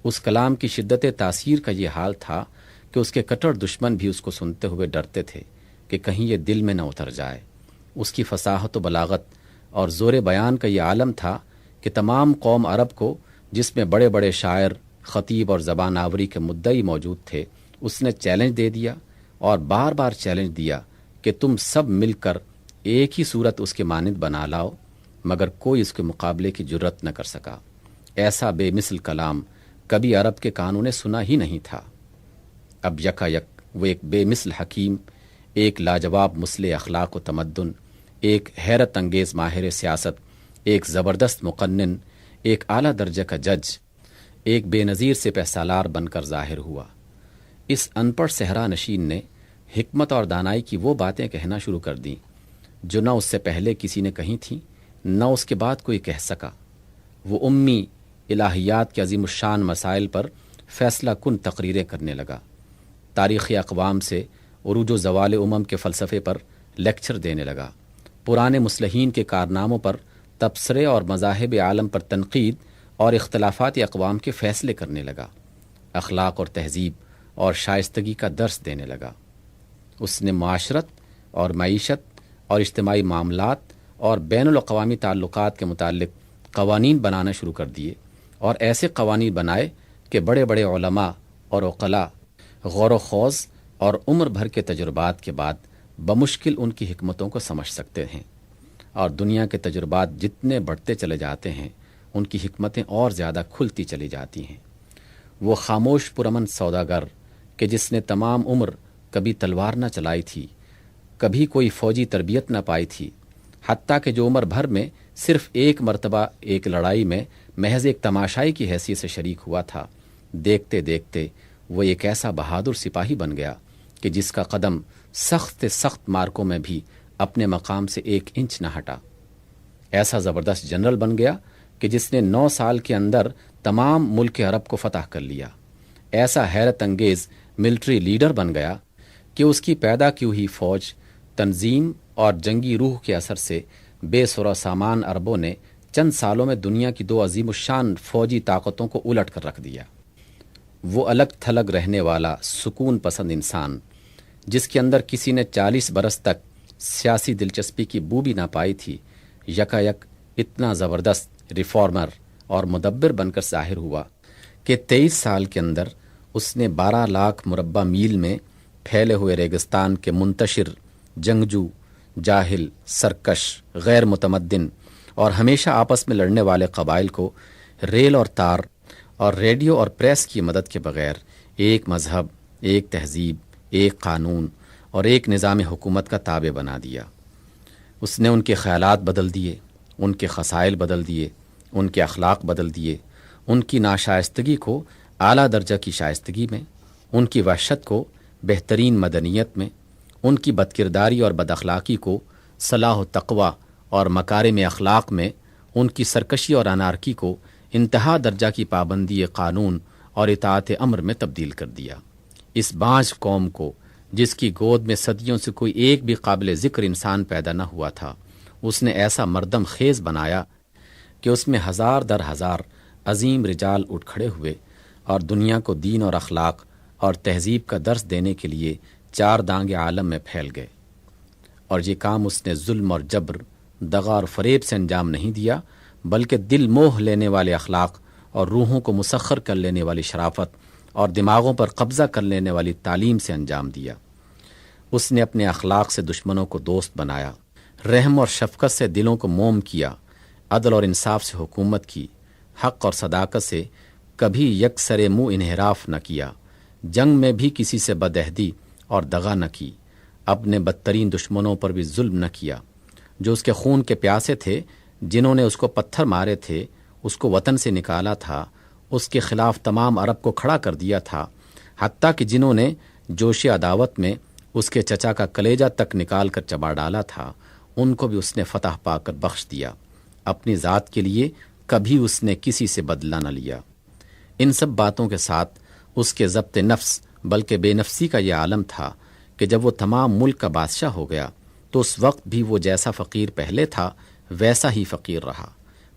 S1: اس کلام کی شدت تاثیر کا یہ حال تھا کہ اس کے کٹر دشمن بھی اس کو سنتے ہوئے ڈرتے تھے کہ کہیں یہ دل میں نہ اتر جائے۔ اس کی فصاحت و بلاغت اور زور بیان کا یہ عالم تھا کہ تمام قوم عرب کو، جس میں بڑے بڑے شاعر، خطیب اور زبان آوری کے مدعی موجود تھے، اس نے چیلنج دے دیا اور بار بار چیلنج دیا کہ تم سب مل کر ایک ہی صورت اس کے مانند بنا لاؤ، مگر کوئی اس کے مقابلے کی جرت نہ کر سکا۔ ایسا بے مثل کلام کبھی عرب کے کانوں نے سنا ہی نہیں تھا۔ اب یکا یک وہ ایک بے مثل حکیم، ایک لاجواب مصلح اخلاق و تمدن، ایک حیرت انگیز ماہر سیاست، ایک زبردست مقنن، ایک اعلیٰ درجے کا جج، ایک بے نظیر سپہ سالار بن کر ظاہر ہوا۔ اس ان پڑھ صحرا نشین نے حکمت اور دانائی کی وہ باتیں کہنا شروع کر دیں جو نہ اس سے پہلے کسی نے کہی تھیں، نہ اس کے بعد کوئی کہہ سکا۔ وہ امی الہیات کے عظیم الشان مسائل پر فیصلہ کن تقریریں کرنے لگا، تاریخی اقوام سے عروج و زوال کے فلسفے پر لیکچر دینے لگا، پرانے مصلحین کے کارناموں پر تبصرے اور مذاہب عالم پر تنقید اور اختلافات اقوام کے فیصلے کرنے لگا، اخلاق اور تہذیب اور شائستگی کا درس دینے لگا۔ اس نے معاشرت اور معیشت اور اجتماعی معاملات اور بین الاقوامی تعلقات کے متعلق قوانین بنانا شروع کر دیے، اور ایسے قوانین بنائے کہ بڑے بڑے علماء اور عقلاء غور و خوض اور عمر بھر کے تجربات کے بعد بمشکل ان کی حکمتوں کو سمجھ سکتے ہیں، اور دنیا کے تجربات جتنے بڑھتے چلے جاتے ہیں ان کی حکمتیں اور زیادہ کھلتی چلی جاتی ہیں۔ وہ خاموش پرامن سوداگر کہ جس نے تمام عمر کبھی تلوار نہ چلائی تھی، کبھی کوئی فوجی تربیت نہ پائی تھی، حتیٰ کہ جو عمر بھر میں صرف ایک مرتبہ ایک لڑائی میں محض ایک تماشائی کی حیثیت سے شریک ہوا تھا، دیکھتے دیکھتے وہ ایک ایسا بہادر سپاہی بن گیا کہ جس کا قدم سخت سخت مارکوں میں بھی اپنے مقام سے 1 انچ نہ ہٹا، ایسا زبردست جنرل بن گیا کہ جس نے 9 سال کے اندر تمام ملک عرب کو فتح کر لیا، ایسا حیرت انگیز ملٹری لیڈر بن گیا کہ اس کی پیدا کی ہوئی فوج، تنظیم اور جنگی روح کے اثر سے بے سر سامان عربوں نے چند سالوں میں دنیا کی 2 عظیم الشان فوجی طاقتوں کو الٹ کر رکھ دیا۔ وہ الگ تھلگ رہنے والا سکون پسند انسان جس کے اندر کسی نے 40 برس تک سیاسی دلچسپی کی بو بھی نہ پائی تھی، یکا یک اتنا زبردست ریفارمر اور مدبر بن کر ظاہر ہوا کہ 23 سال کے اندر اس نے 12 لاکھ مربع میل میں پھیلے ہوئے ریگستان کے منتشر، جنگجو، جاہل، سرکش، غیر متمدن اور ہمیشہ آپس میں لڑنے والے قبائل کو ریل اور تار اور ریڈیو اور پریس کی مدد کے بغیر ایک مذہب، ایک تہذیب، ایک قانون اور ایک نظام حکومت کا تابع بنا دیا۔ اس نے ان کے خیالات بدل دیے، ان کے خصائل بدل دیے، ان کے اخلاق بدل دیے، ان کی ناشائستگی کو اعلیٰ درجہ کی شائستگی میں، ان کی وحشت کو بہترین مدنیت میں، ان کی بدکرداری اور بد اخلاقی کو صلاح و تقوی اور مکارم اخلاق میں، ان کی سرکشی اور انارکی کو انتہا درجہ کی پابندی قانون اور اطاعت امر میں تبدیل کر دیا۔ اس بانجھ قوم کو جس کی گود میں صدیوں سے کوئی ایک بھی قابل ذکر انسان پیدا نہ ہوا تھا، اس نے ایسا مردم خیز بنایا کہ اس میں 1000 در 1000 عظیم رجال اٹھ کھڑے ہوئے اور دنیا کو دین اور اخلاق اور تہذیب کا درس دینے کے لیے 4 دانگ عالم میں پھیل گئے۔ اور یہ کام اس نے ظلم اور جبر، دغا اور فریب سے انجام نہیں دیا، بلکہ دل موہ لینے والے اخلاق اور روحوں کو مسخر کر لینے والی شرافت اور دماغوں پر قبضہ کر لینے والی تعلیم سے انجام دیا۔ اس نے اپنے اخلاق سے دشمنوں کو دوست بنایا، رحم اور شفقت سے دلوں کو موم کیا، عدل اور انصاف سے حکومت کی، حق اور صداقت سے کبھی یک سر منہ انحراف نہ کیا، جنگ میں بھی کسی سے بدعہدی اور دغا نہ کی، اپنے بدترین دشمنوں پر بھی ظلم نہ کیا، جو اس کے خون کے پیاسے تھے، جنہوں نے اس کو پتھر مارے تھے، اس کو وطن سے نکالا تھا، اس کے خلاف تمام عرب کو کھڑا کر دیا تھا، حتیٰ کہ جنہوں نے جوش عداوت میں اس کے چچا کا کلیجہ تک نکال کر چبا ڈالا تھا، ان کو بھی اس نے فتح پا کر بخش دیا۔ اپنی ذات کے لیے کبھی اس نے کسی سے بدلہ نہ لیا۔ ان سب باتوں کے ساتھ اس کے ضبط نفس بلکہ بے نفسی کا یہ عالم تھا کہ جب وہ تمام ملک کا بادشاہ ہو گیا تو اس وقت بھی وہ جیسا فقیر پہلے تھا ویسا ہی فقیر رہا۔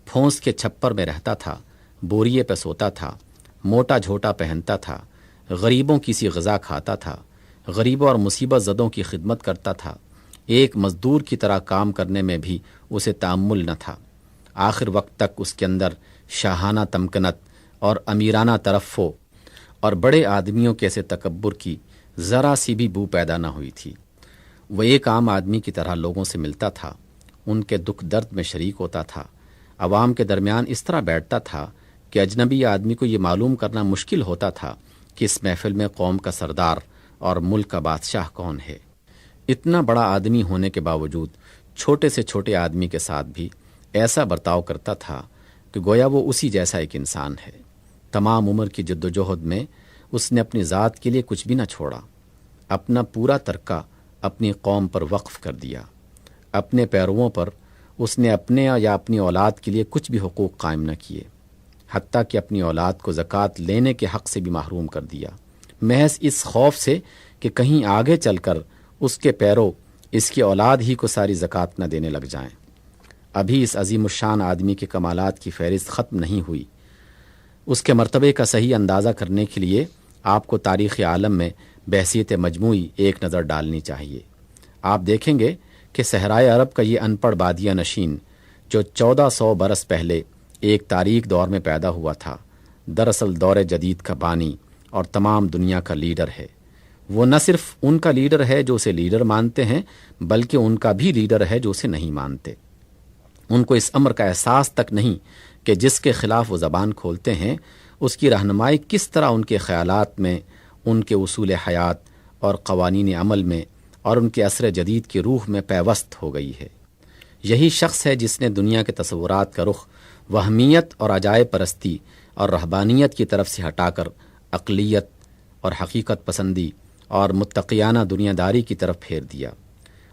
S1: پھونس کے چھپر میں رہتا تھا، بوریے پہ سوتا تھا، موٹا جھوٹا پہنتا تھا، غریبوں کی سی غذا کھاتا تھا، غریبوں اور مصیبت زدوں کی خدمت کرتا تھا، ایک مزدور کی طرح کام کرنے میں بھی اسے تأمل نہ تھا۔ آخر وقت تک اس کے اندر شاہانہ تمکنت اور امیرانہ ترفع اور بڑے آدمیوں کے ایسے تکبر کی ذرا سی بھی بو پیدا نہ ہوئی تھی۔ وہ ایک عام آدمی کی طرح لوگوں سے ملتا تھا، ان کے دکھ درد میں شریک ہوتا تھا، عوام کے درمیان اس طرح بیٹھتا تھا کہ اجنبی آدمی کو یہ معلوم کرنا مشکل ہوتا تھا کہ اس محفل میں قوم کا سردار اور ملک کا بادشاہ کون ہے۔ اتنا بڑا آدمی ہونے کے باوجود چھوٹے سے چھوٹے آدمی کے ساتھ بھی ایسا برتاؤ کرتا تھا کہ گویا وہ اسی جیسا ایک انسان ہے۔ تمام عمر کی جد و جہد میں اس نے اپنی ذات کے لیے کچھ بھی نہ چھوڑا، اپنا پورا ترکہ اپنی قوم پر وقف کر دیا۔ اپنے پیرووں پر اس نے اپنے یا اپنی اولاد کے لیے کچھ بھی حقوق قائم نہ کیے، حتیٰ کہ اپنی اولاد کو زکوٰۃ لینے کے حق سے بھی محروم کر دیا، محض اس خوف سے کہ کہیں آگے چل کر اس کے پیرو اس کی اولاد ہی کو ساری زکوٰۃ نہ دینے لگ جائیں۔ ابھی اس عظیم الشان آدمی کے کمالات کی فہرست ختم نہیں ہوئی۔ اس کے مرتبے کا صحیح اندازہ کرنے کے لیے آپ کو تاریخ عالم میں بحیثیت مجموعی ایک نظر ڈالنی چاہیے۔ آپ دیکھیں گے کہ صحرائے عرب کا یہ ان پڑھ بادیہ نشین جو 1400 برس پہلے ایک تاریک دور میں پیدا ہوا تھا، دراصل دور جدید کا بانی اور تمام دنیا کا لیڈر ہے۔ وہ نہ صرف ان کا لیڈر ہے جو اسے لیڈر مانتے ہیں، بلکہ ان کا بھی لیڈر ہے جو اسے نہیں مانتے۔ ان کو اس امر کا احساس تک نہیں کہ جس کے خلاف وہ زبان کھولتے ہیں اس کی رہنمائی کس طرح ان کے خیالات میں، ان کے اصول حیات اور قوانین عمل میں اور ان کے عصر جدید کی روح میں پیوست ہو گئی ہے۔ یہی شخص ہے جس نے دنیا کے تصورات کا رخ وہمیت اور عجائب پرستی اور رہبانیت کی طرف سے ہٹا کر عقلیت اور حقیقت پسندی اور متقیانہ دنیا داری کی طرف پھیر دیا۔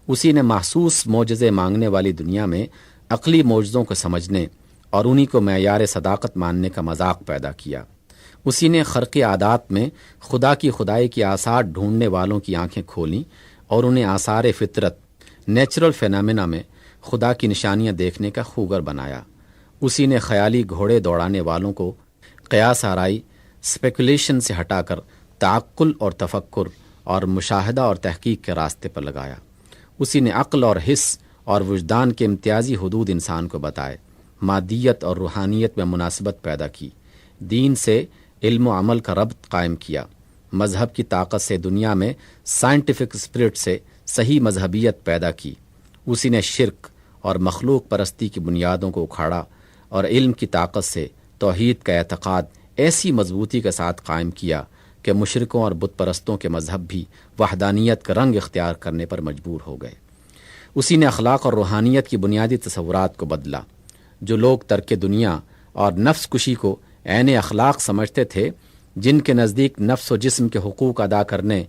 S1: اسی نے محسوس معجزے مانگنے والی دنیا میں عقلی معجزوں کو سمجھنے اور انہی کو معیار صداقت ماننے کا مذاق پیدا کیا۔ اسی نے خرقی عادات میں خدا کی خدائی کی آثار ڈھونڈنے والوں کی آنکھیں کھولیں اور انہیں آثار فطرت، نیچرل فینامنا میں خدا کی نشانیاں دیکھنے کا خوگر بنایا۔ اسی نے خیالی گھوڑے دوڑانے والوں کو قیاس آرائی، اسپیکولیشن سے ہٹا کر تعقل اور تفکر اور مشاہدہ اور تحقیق کے راستے پر لگایا۔ اسی نے عقل اور حس اور وجدان کے امتیازی حدود انسان کو بتائے، مادیت اور روحانیت میں مناسبت پیدا کی، دین سے علم و عمل کا ربط قائم کیا، مذہب کی طاقت سے دنیا میں سائنٹیفک اسپرٹ سے صحیح مذہبیت پیدا کی۔ اسی نے شرک اور مخلوق پرستی کی بنیادوں کو اکھاڑا اور علم کی طاقت سے توحید کا اعتقاد ایسی مضبوطی کے ساتھ قائم کیا کہ مشرکوں اور بت پرستوں کے مذہب بھی وحدانیت کا رنگ اختیار کرنے پر مجبور ہو گئے۔ اسی نے اخلاق اور روحانیت کی بنیادی تصورات کو بدلا۔ جو لوگ ترک دنیا اور نفس کشی کو عین اخلاق سمجھتے تھے، جن کے نزدیک نفس و جسم کے حقوق ادا کرنے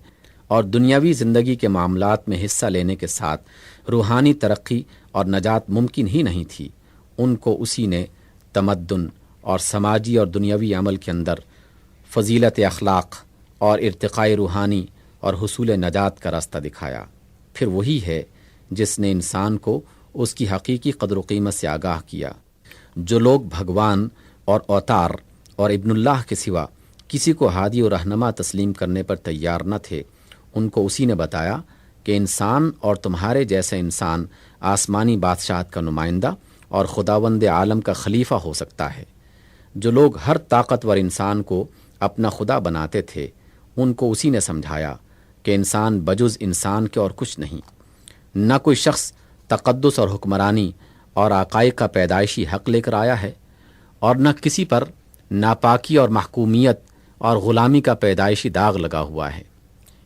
S1: اور دنیاوی زندگی کے معاملات میں حصہ لینے کے ساتھ روحانی ترقی اور نجات ممکن ہی نہیں تھی، ان کو اسی نے تمدن اور سماجی اور دنیاوی عمل کے اندر فضیلت اخلاق اور ارتقاء روحانی اور حصول نجات کا راستہ دکھایا۔ پھر وہی ہے جس نے انسان کو اس کی حقیقی قدر و قیمت سے آگاہ کیا۔ جو لوگ بھگوان اور اوتار اور ابن اللہ کے سوا کسی کو ہادی و رہنما تسلیم کرنے پر تیار نہ تھے، ان کو اسی نے بتایا کہ انسان اور تمہارے جیسا انسان آسمانی بادشاہت کا نمائندہ اور خداوند عالم کا خلیفہ ہو سکتا ہے۔ جو لوگ ہر طاقتور انسان کو اپنا خدا بناتے تھے، ان کو اسی نے سمجھایا کہ انسان بجز انسان کے اور کچھ نہیں، نہ کوئی شخص تقدس اور حکمرانی اور عقائد کا پیدائشی حق لے کر آیا ہے، اور نہ کسی پر ناپاکی اور محکومیت اور غلامی کا پیدائشی داغ لگا ہوا ہے۔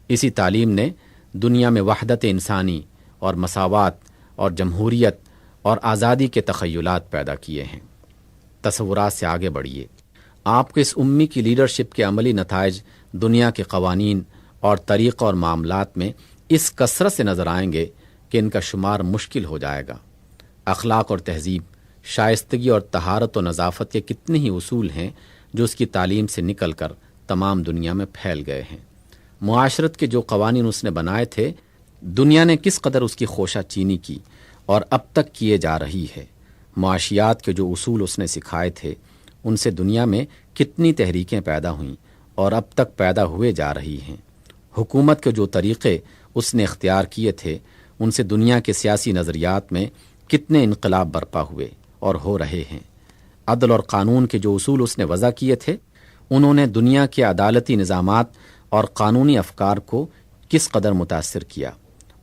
S1: اسی تعلیم نے دنیا میں وحدت انسانی اور مساوات اور جمہوریت اور آزادی کے تخیلات پیدا کیے ہیں۔ تصورات سے آگے بڑھیے، آپ کو اس امی کی لیڈرشپ کے عملی نتائج دنیا کے قوانین اور طریقہ اور معاملات میں اس کثرت سے نظر آئیں گے کہ ان کا شمار مشکل ہو جائے گا۔ اخلاق اور تہذیب، شائستگی اور طہارت و نظافت کے کتنے ہی اصول ہیں جو اس کی تعلیم سے نکل کر تمام دنیا میں پھیل گئے ہیں۔ معاشرت کے جو قوانین اس نے بنائے تھے، دنیا نے کس قدر اس کی خوشہ چینی کی اور اب تک کیے جا رہی ہے۔ معاشیات کے جو اصول اس نے سکھائے تھے، ان سے دنیا میں کتنی تحریکیں پیدا ہوئیں اور اب تک پیدا ہوئے جا رہی ہیں۔ حکومت کے جو طریقے اس نے اختیار کیے تھے، ان سے دنیا کے سیاسی نظریات میں کتنے انقلاب برپا ہوئے اور ہو رہے ہیں۔ عدل اور قانون کے جو اصول اس نے وضع کیے تھے، انہوں نے دنیا کے عدالتی نظامات اور قانونی افکار کو کس قدر متاثر کیا،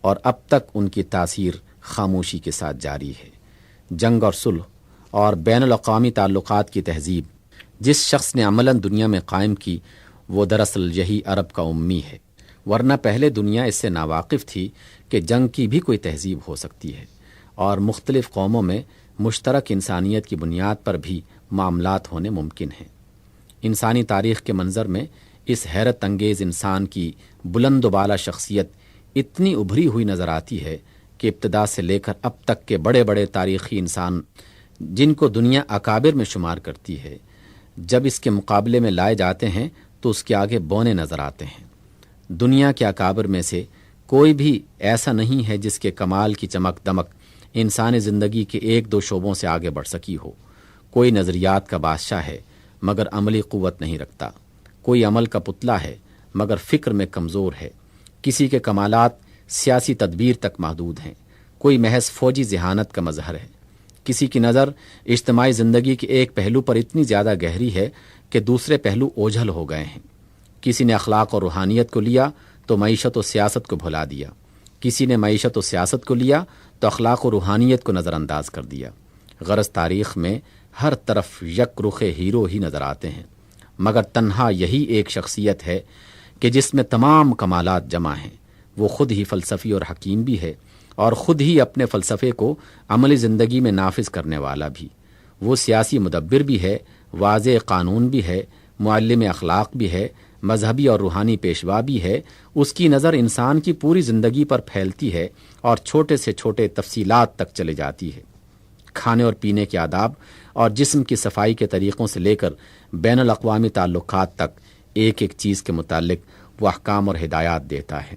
S1: اور اب تک ان کی تاثیر خاموشی کے ساتھ جاری ہے۔ جنگ اور صلح اور بین الاقوامی تعلقات کی تہذیب جس شخص نے عملاً دنیا میں قائم کی، وہ دراصل یہی عرب کا امی ہے، ورنہ پہلے دنیا اس سے ناواقف تھی کہ جنگ کی بھی کوئی تہذیب ہو سکتی ہے، اور مختلف قوموں میں مشترک انسانیت کی بنیاد پر بھی معاملات ہونے ممکن ہیں۔ انسانی تاریخ کے منظر میں اس حیرت انگیز انسان کی بلند و بالا شخصیت اتنی ابھری ہوئی نظر آتی ہے کہ ابتدا سے لے کر اب تک کے بڑے بڑے تاریخی انسان جن کو دنیا اکابر میں شمار کرتی ہے، جب اس کے مقابلے میں لائے جاتے ہیں تو اس کے آگے بونے نظر آتے ہیں۔ دنیا کے اکابر میں سے کوئی بھی ایسا نہیں ہے جس کے کمال کی چمک دمک انسانی زندگی کے ایک دو شعبوں سے آگے بڑھ سکی ہو۔ کوئی نظریات کا بادشاہ ہے مگر عملی قوت نہیں رکھتا، کوئی عمل کا پتلا ہے مگر فکر میں کمزور ہے، کسی کے کمالات سیاسی تدبیر تک محدود ہیں، کوئی محض فوجی ذہانت کا مظہر ہے، کسی کی نظر اجتماعی زندگی کے ایک پہلو پر اتنی زیادہ گہری ہے کہ دوسرے پہلو اوجھل ہو گئے ہیں، کسی نے اخلاق اور روحانیت کو لیا تو معیشت و سیاست کو بھلا دیا، کسی نے معیشت و سیاست کو لیا تو اخلاق و روحانیت کو نظر انداز کر دیا۔ غرض تاریخ میں ہر طرف یک رخ ہیرو ہی نظر آتے ہیں، مگر تنہا یہی ایک شخصیت ہے کہ جس میں تمام کمالات جمع ہیں۔ وہ خود ہی فلسفی اور حکیم بھی ہے، اور خود ہی اپنے فلسفے کو عملی زندگی میں نافذ کرنے والا بھی۔ وہ سیاسی مدبر بھی ہے، واضح قانون بھی ہے، معلم اخلاق بھی ہے، مذہبی اور روحانی پیشوا بھی ہے۔ اس کی نظر انسان کی پوری زندگی پر پھیلتی ہے اور چھوٹے سے چھوٹے تفصیلات تک چلے جاتی ہے۔ کھانے اور پینے کے آداب اور جسم کی صفائی کے طریقوں سے لے کر بین الاقوامی تعلقات تک ایک ایک چیز کے متعلق وہ احکام اور ہدایات دیتا ہے۔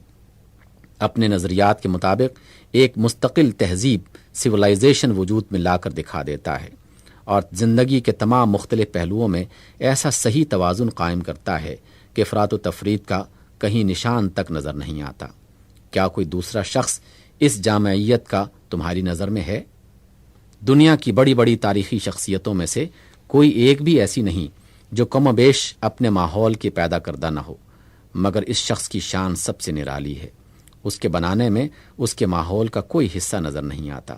S1: اپنے نظریات کے مطابق ایک مستقل تہذیب سویلائزیشن وجود میں لا کر دکھا دیتا ہے، اور زندگی کے تمام مختلف پہلوؤں میں ایسا صحیح توازن قائم کرتا ہے کہ افراط و تفرید کا کہیں نشان تک نظر نہیں آتا۔ کیا کوئی دوسرا شخص اس جامعیت کا تمہاری نظر میں ہے؟ دنیا کی بڑی بڑی تاریخی شخصیتوں میں سے کوئی ایک بھی ایسی نہیں جو کم و بیش اپنے ماحول کی پیدا کردہ نہ ہو، مگر اس شخص کی شان سب سے نرالی ہے۔ اس کے بنانے میں اس کے ماحول کا کوئی حصہ نظر نہیں آتا،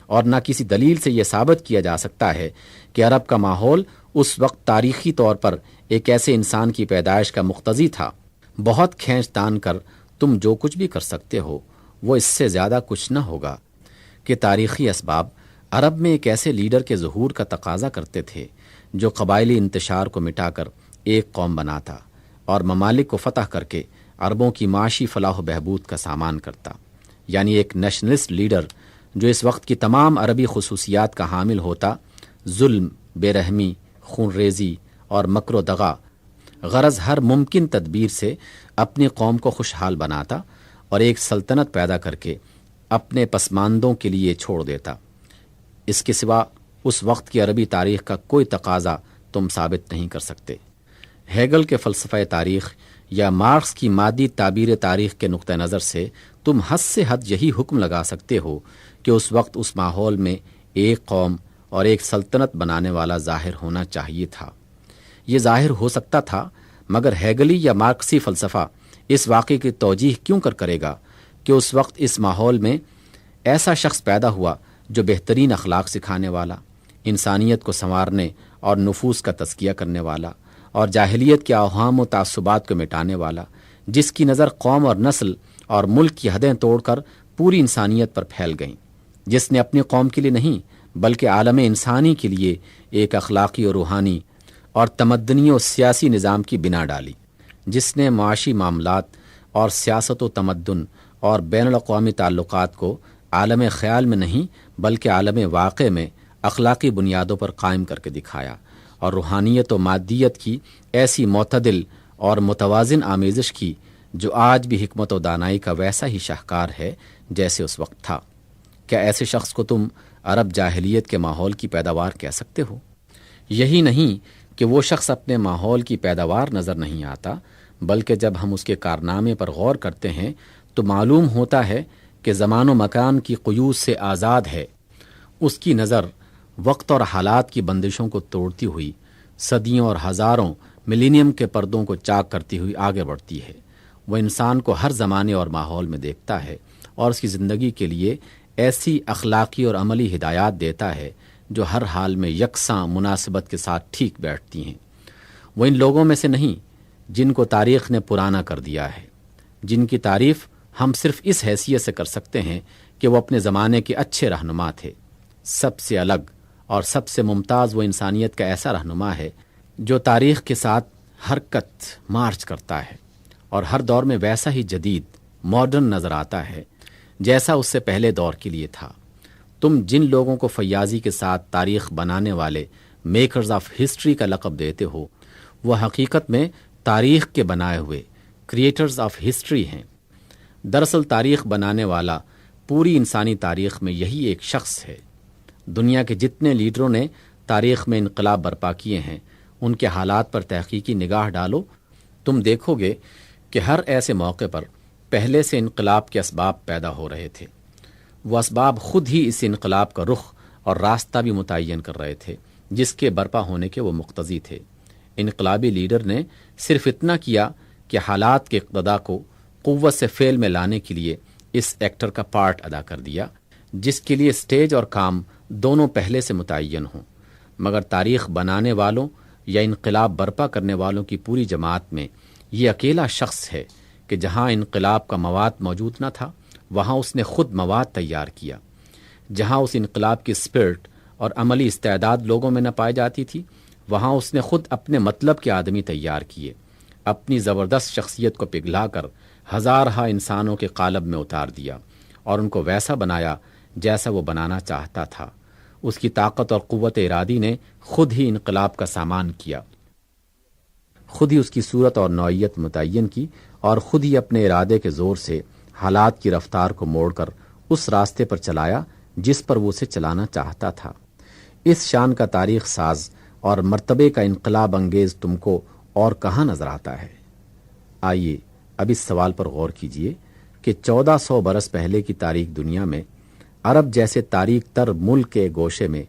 S1: اور نہ کسی دلیل سے یہ ثابت کیا جا سکتا ہے کہ عرب کا ماحول اس وقت تاریخی طور پر ایک ایسے انسان کی پیدائش کا مقتضی تھا۔ بہت کھینچ تان کر تم جو کچھ بھی کر سکتے ہو وہ اس سے زیادہ کچھ نہ ہوگا کہ تاریخی اسباب عرب میں ایک ایسے لیڈر کے ظہور کا تقاضا کرتے تھے جو قبائلی انتشار کو مٹا کر ایک قوم بناتا اور ممالک کو فتح کر کے عربوں کی معاشی فلاح و بہبود کا سامان کرتا، یعنی ایک نیشنلسٹ لیڈر جو اس وقت کی تمام عربی خصوصیات کا حامل ہوتا، ظلم، بے رحمی، خون ریزی اور مکر و دغا، غرض ہر ممکن تدبیر سے اپنی قوم کو خوشحال بناتا اور ایک سلطنت پیدا کر کے اپنے پسماندوں کے لیے چھوڑ دیتا۔ اس کے سوا اس وقت کی عربی تاریخ کا کوئی تقاضا تم ثابت نہیں کر سکتے۔ ہیگل کے فلسفہ تاریخ یا مارکس کی مادی تعبیر تاریخ کے نقطہ نظر سے تم حد سے حد یہی حکم لگا سکتے ہو کہ اس وقت اس ماحول میں ایک قوم اور ایک سلطنت بنانے والا ظاہر ہونا چاہیے تھا۔ یہ ظاہر ہو سکتا تھا، مگر ہیگلی یا مارکسی فلسفہ اس واقعے کی توجیح کیوں کرے گا کہ اس وقت اس ماحول میں ایسا شخص پیدا ہوا جو بہترین اخلاق سکھانے والا، انسانیت کو سنوارنے اور نفوس کا تزکیہ کرنے والا، اور جاہلیت کے اوہام و تعصبات کو مٹانے والا، جس کی نظر قوم اور نسل اور ملک کی حدیں توڑ کر پوری انسانیت پر پھیل گئیں۔ جس نے اپنی قوم کے لیے نہیں بلکہ عالم انسانی کے لیے ایک اخلاقی اور روحانی اور تمدنی اور سیاسی نظام کی بنا ڈالی، جس نے معاشی معاملات اور سیاست و تمدن اور بین الاقوامی تعلقات کو عالم خیال میں نہیں بلکہ عالم واقع میں اخلاقی بنیادوں پر قائم کر کے دکھایا، اور روحانیت و مادیت کی ایسی معتدل اور متوازن آمیزش کی جو آج بھی حکمت و دانائی کا ویسا ہی شاہکار ہے جیسے اس وقت تھا۔ کیا ایسے شخص کو تم عرب جاہلیت کے ماحول کی پیداوار کہہ سکتے ہو؟ یہی نہیں کہ وہ شخص اپنے ماحول کی پیداوار نظر نہیں آتا، بلکہ جب ہم اس کے کارنامے پر غور کرتے ہیں تو معلوم ہوتا ہے کہ زمان و مکان کی قیود سے آزاد ہے۔ اس کی نظر وقت اور حالات کی بندشوں کو توڑتی ہوئی صدیوں اور ہزاروں ملینیم کے پردوں کو چاک کرتی ہوئی آگے بڑھتی ہے۔ وہ انسان کو ہر زمانے اور ماحول میں دیکھتا ہے اور اس کی زندگی کے لیے ایسی اخلاقی اور عملی ہدایات دیتا ہے جو ہر حال میں یکساں مناسبت کے ساتھ ٹھیک بیٹھتی ہیں۔ وہ ان لوگوں میں سے نہیں جن کو تاریخ نے پرانا کر دیا ہے، جن کی تعریف ہم صرف اس حیثیت سے کر سکتے ہیں کہ وہ اپنے زمانے کے اچھے رہنما تھے۔ سب سے الگ اور سب سے ممتاز وہ انسانیت کا ایسا رہنما ہے جو تاریخ کے ساتھ حرکت مارچ کرتا ہے اور ہر دور میں ویسا ہی جدید ماڈرن نظر آتا ہے جیسا اس سے پہلے دور کے لیے تھا۔ تم جن لوگوں کو فیاضی کے ساتھ تاریخ بنانے والے میکرز آف ہسٹری کا لقب دیتے ہو، وہ حقیقت میں تاریخ کے بنائے ہوئے کریٹرز آف ہسٹری ہیں۔ دراصل تاریخ بنانے والا پوری انسانی تاریخ میں یہی ایک شخص ہے۔ دنیا کے جتنے لیڈروں نے تاریخ میں انقلاب برپا کیے ہیں، ان کے حالات پر تحقیقی نگاہ ڈالو، تم دیکھو گے کہ ہر ایسے موقع پر پہلے سے انقلاب کے اسباب پیدا ہو رہے تھے۔ وہ اسباب خود ہی اس انقلاب کا رخ اور راستہ بھی متعین کر رہے تھے جس کے برپا ہونے کے وہ مقتضی تھے۔ انقلابی لیڈر نے صرف اتنا کیا کہ حالات کے اقتضاء کو قوت سے فعل میں لانے کے لیے اس ایکٹر کا پارٹ ادا کر دیا جس کے لیے سٹیج اور کام دونوں پہلے سے متعین ہوں۔ مگر تاریخ بنانے والوں یا انقلاب برپا کرنے والوں کی پوری جماعت میں یہ اکیلا شخص ہے کہ جہاں انقلاب کا مواد موجود نہ تھا وہاں اس نے خود مواد تیار کیا۔ جہاں اس انقلاب کی اسپرٹ اور عملی استعداد لوگوں میں نہ پائی جاتی تھی وہاں اس نے خود اپنے مطلب کے آدمی تیار کیے، اپنی زبردست شخصیت کو پگھلا کر ہزارہا انسانوں کے قالب میں اتار دیا اور ان کو ویسا بنایا جیسا وہ بنانا چاہتا تھا۔ اس کی طاقت اور قوت ارادی نے خود ہی انقلاب کا سامان کیا، خود ہی اس کی صورت اور نوعیت متعین کی اور خود ہی اپنے ارادے کے زور سے حالات کی رفتار کو موڑ کر اس راستے پر چلایا جس پر وہ اسے چلانا چاہتا تھا۔ اس شان کا تاریخ ساز اور مرتبے کا انقلاب انگیز تم کو اور کہاں نظر آتا ہے؟ آئیے اب اس سوال پر غور کیجئے کہ 1400 برس پہلے کی تاریخ دنیا میں عرب جیسے تاریخ تر ملک کے گوشے میں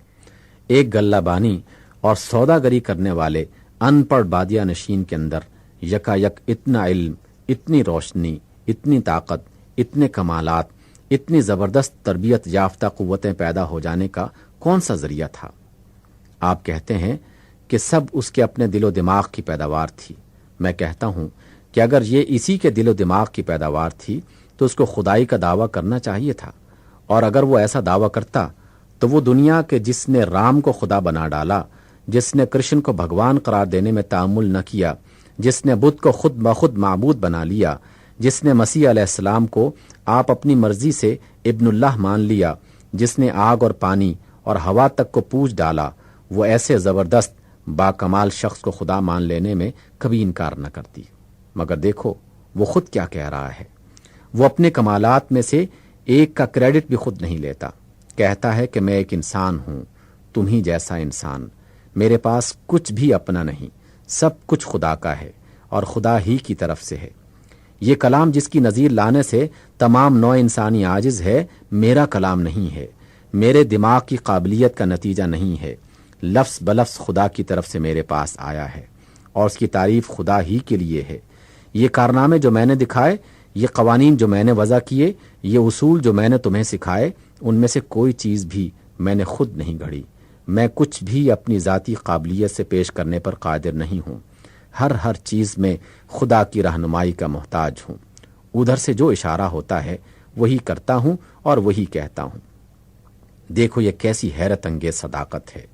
S1: ایک غلہ بانی اور سوداگری کرنے والے ان پڑھ بادیہ نشین کے اندر یکا یک اتنا علم، اتنی روشنی، اتنی طاقت، اتنے کمالات، اتنی زبردست تربیت یافتہ قوتیں پیدا ہو جانے کا کون سا ذریعہ تھا؟ آپ کہتے ہیں کہ سب اس کے اپنے دل و دماغ کی پیداوار تھی۔ میں کہتا ہوں کہ اگر یہ اسی کے دل و دماغ کی پیداوار تھی تو اس کو خدائی کا دعویٰ کرنا چاہیے تھا، اور اگر وہ ایسا دعویٰ کرتا تو وہ دنیا کے جس نے رام کو خدا بنا ڈالا، جس نے کرشن کو بھگوان قرار دینے میں تعامل نہ کیا، جس نے بدھ کو خود بخود معبود بنا لیا، جس نے مسیح علیہ السلام کو آپ اپنی مرضی سے ابن اللہ مان لیا، جس نے آگ اور پانی اور ہوا تک کو پوج ڈالا، وہ ایسے زبردست باکمال شخص کو خدا مان لینے میں کبھی انکار نہ کرتی۔ مگر دیکھو وہ خود کیا کہہ رہا ہے۔ وہ اپنے کمالات میں سے ایک کا کریڈٹ بھی خود نہیں لیتا۔ کہتا ہے کہ میں ایک انسان ہوں، تم ہی جیسا انسان، میرے پاس کچھ بھی اپنا نہیں، سب کچھ خدا کا ہے اور خدا ہی کی طرف سے ہے۔ یہ کلام جس کی نظیر لانے سے تمام نوع انسانی عاجز ہے، میرا کلام نہیں ہے، میرے دماغ کی قابلیت کا نتیجہ نہیں ہے، لفظ بلفظ خدا کی طرف سے میرے پاس آیا ہے اور اس کی تعریف خدا ہی کے لیے ہے۔ یہ کارنامے جو میں نے دکھائے، یہ قوانین جو میں نے وضع کیے، یہ اصول جو میں نے تمہیں سکھائے، ان میں سے کوئی چیز بھی میں نے خود نہیں گھڑی۔ میں کچھ بھی اپنی ذاتی قابلیت سے پیش کرنے پر قادر نہیں ہوں، ہر چیز میں خدا کی رہنمائی کا محتاج ہوں۔ ادھر سے جو اشارہ ہوتا ہے وہی کرتا ہوں اور وہی کہتا ہوں۔ دیکھو یہ کیسی حیرت انگیز صداقت ہے،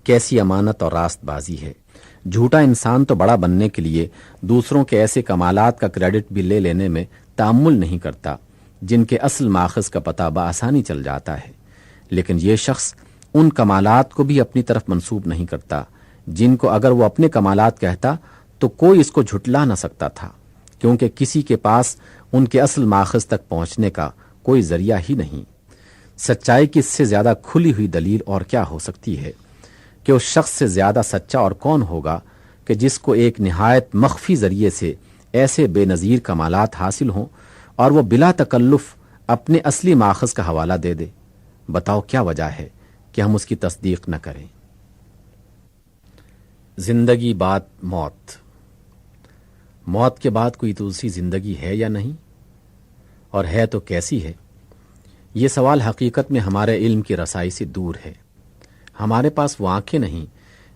S1: کیسی امانت اور راست بازی ہے۔ جھوٹا انسان تو بڑا بننے کے لیے دوسروں کے ایسے کمالات کا کریڈٹ بھی لے لینے میں تأمل نہیں کرتا جن کے اصل ماخذ کا پتہ بآسانی چل جاتا ہے، لیکن یہ شخص ان کمالات کو بھی اپنی طرف منسوب نہیں کرتا جن کو اگر وہ اپنے کمالات کہتا تو کوئی اس کو جھٹلا نہ سکتا تھا، کیونکہ کسی کے پاس ان کے اصل ماخذ تک پہنچنے کا کوئی ذریعہ ہی نہیں۔ سچائی کی اس سے زیادہ کھلی ہوئی دلیل اور کیا ہو سکتی ہے کہ اس شخص سے زیادہ سچا اور کون ہوگا کہ جس کو ایک نہایت مخفی ذریعے سے ایسے بے نظیر کمالات حاصل ہوں اور وہ بلا تکلف اپنے اصلی ماخذ کا حوالہ دے دے۔ بتاؤ کیا وجہ ہے کہ ہم اس کی تصدیق نہ کریں؟ زندگی بعد موت۔ موت کے بعد کوئی دوسری زندگی ہے یا نہیں؟ اور ہے تو کیسی ہے؟ یہ سوال حقیقت میں ہمارے علم کی رسائی سے دور ہے۔ ہمارے پاس وہ آنکھیں نہیں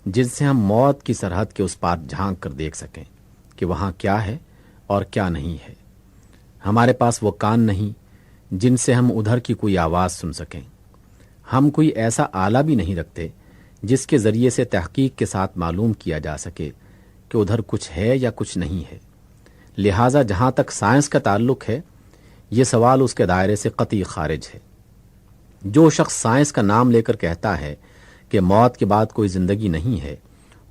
S1: جن سے ہم موت کی سرحد کے اس پار جھانک کر دیکھ سکیں کہ وہاں کیا ہے اور کیا نہیں ہے۔ ہمارے پاس وہ کان نہیں جن سے ہم ادھر کی کوئی آواز سن سکیں۔ ہم کوئی ایسا آلہ بھی نہیں رکھتے جس کے ذریعے سے تحقیق کے ساتھ معلوم کیا جا سکے کہ ادھر کچھ ہے یا کچھ نہیں ہے۔ لہٰذا جہاں تک سائنس کا تعلق ہے، یہ سوال اس کے دائرے سے قطعی خارج ہے۔ جو شخص سائنس کا نام لے کر کہتا ہے کہ موت کے بعد کوئی زندگی نہیں ہے،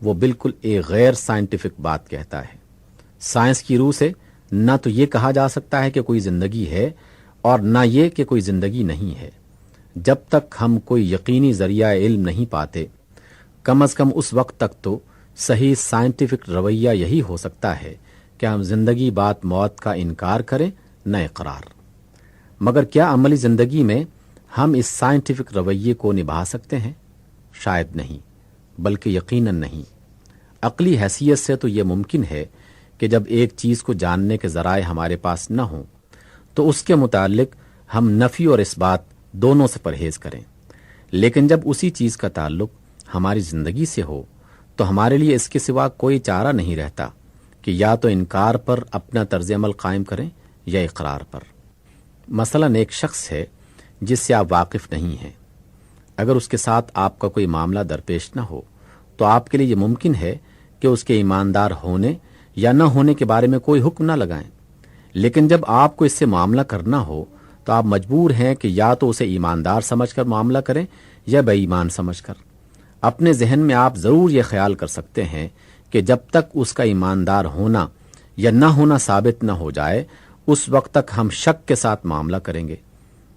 S1: وہ بالکل ایک غیر سائنٹیفک بات کہتا ہے۔ سائنس کی روح سے نہ تو یہ کہا جا سکتا ہے کہ کوئی زندگی ہے اور نہ یہ کہ کوئی زندگی نہیں ہے۔ جب تک ہم کوئی یقینی ذریعہ علم نہیں پاتے، کم از کم اس وقت تک تو صحیح سائنٹیفک رویہ یہی ہو سکتا ہے کہ ہم زندگی بعد موت کا انکار کریں، نہ اقرار۔ مگر کیا عملی زندگی میں ہم اس سائنٹیفک رویے کو نبھا سکتے ہیں؟ شاید نہیں، بلکہ یقیناً نہیں۔ عقلی حیثیت سے تو یہ ممکن ہے کہ جب ایک چیز کو جاننے کے ذرائع ہمارے پاس نہ ہوں تو اس کے متعلق ہم نفی اور اثبات دونوں سے پرہیز کریں، لیکن جب اسی چیز کا تعلق ہماری زندگی سے ہو تو ہمارے لیے اس کے سوا کوئی چارہ نہیں رہتا کہ یا تو انکار پر اپنا طرز عمل قائم کریں یا اقرار پر۔ مثلاً ایک شخص ہے جس سے آپ واقف نہیں ہیں۔ اگر اس کے ساتھ آپ کا کوئی معاملہ درپیش نہ ہو تو آپ کے لیے یہ ممکن ہے کہ اس کے ایماندار ہونے یا نہ ہونے کے بارے میں کوئی حکم نہ لگائیں، لیکن جب آپ کو اس سے معاملہ کرنا ہو تو آپ مجبور ہیں کہ یا تو اسے ایماندار سمجھ کر معاملہ کریں یا بے ایمان سمجھ کر۔ اپنے ذہن میں آپ ضرور یہ خیال کر سکتے ہیں کہ جب تک اس کا ایماندار ہونا یا نہ ہونا ثابت نہ ہو جائے اس وقت تک ہم شک کے ساتھ معاملہ کریں گے،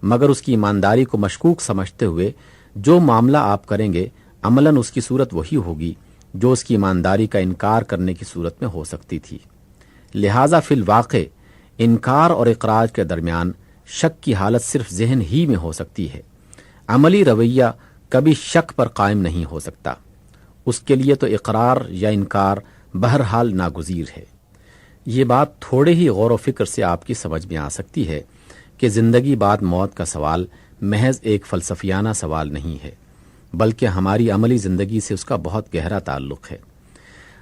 S1: مگر اس کی ایمانداری کو مشکوک سمجھتے ہوئے جو معاملہ آپ کریں گے عملاً اس کی صورت وہی ہوگی جو اس کی ایمانداری کا انکار کرنے کی صورت میں ہو سکتی تھی۔ لہٰذا فی الواقع انکار اور اقرار کے درمیان شک کی حالت صرف ذہن ہی میں ہو سکتی ہے۔ عملی رویہ کبھی شک پر قائم نہیں ہو سکتا، اس کے لیے تو اقرار یا انکار بہرحال ناگزیر ہے۔ یہ بات تھوڑے ہی غور و فکر سے آپ کی سمجھ میں آ سکتی ہے کہ زندگی بعد موت کا سوال محض ایک فلسفیانہ سوال نہیں ہے، بلکہ ہماری عملی زندگی سے اس کا بہت گہرا تعلق ہے۔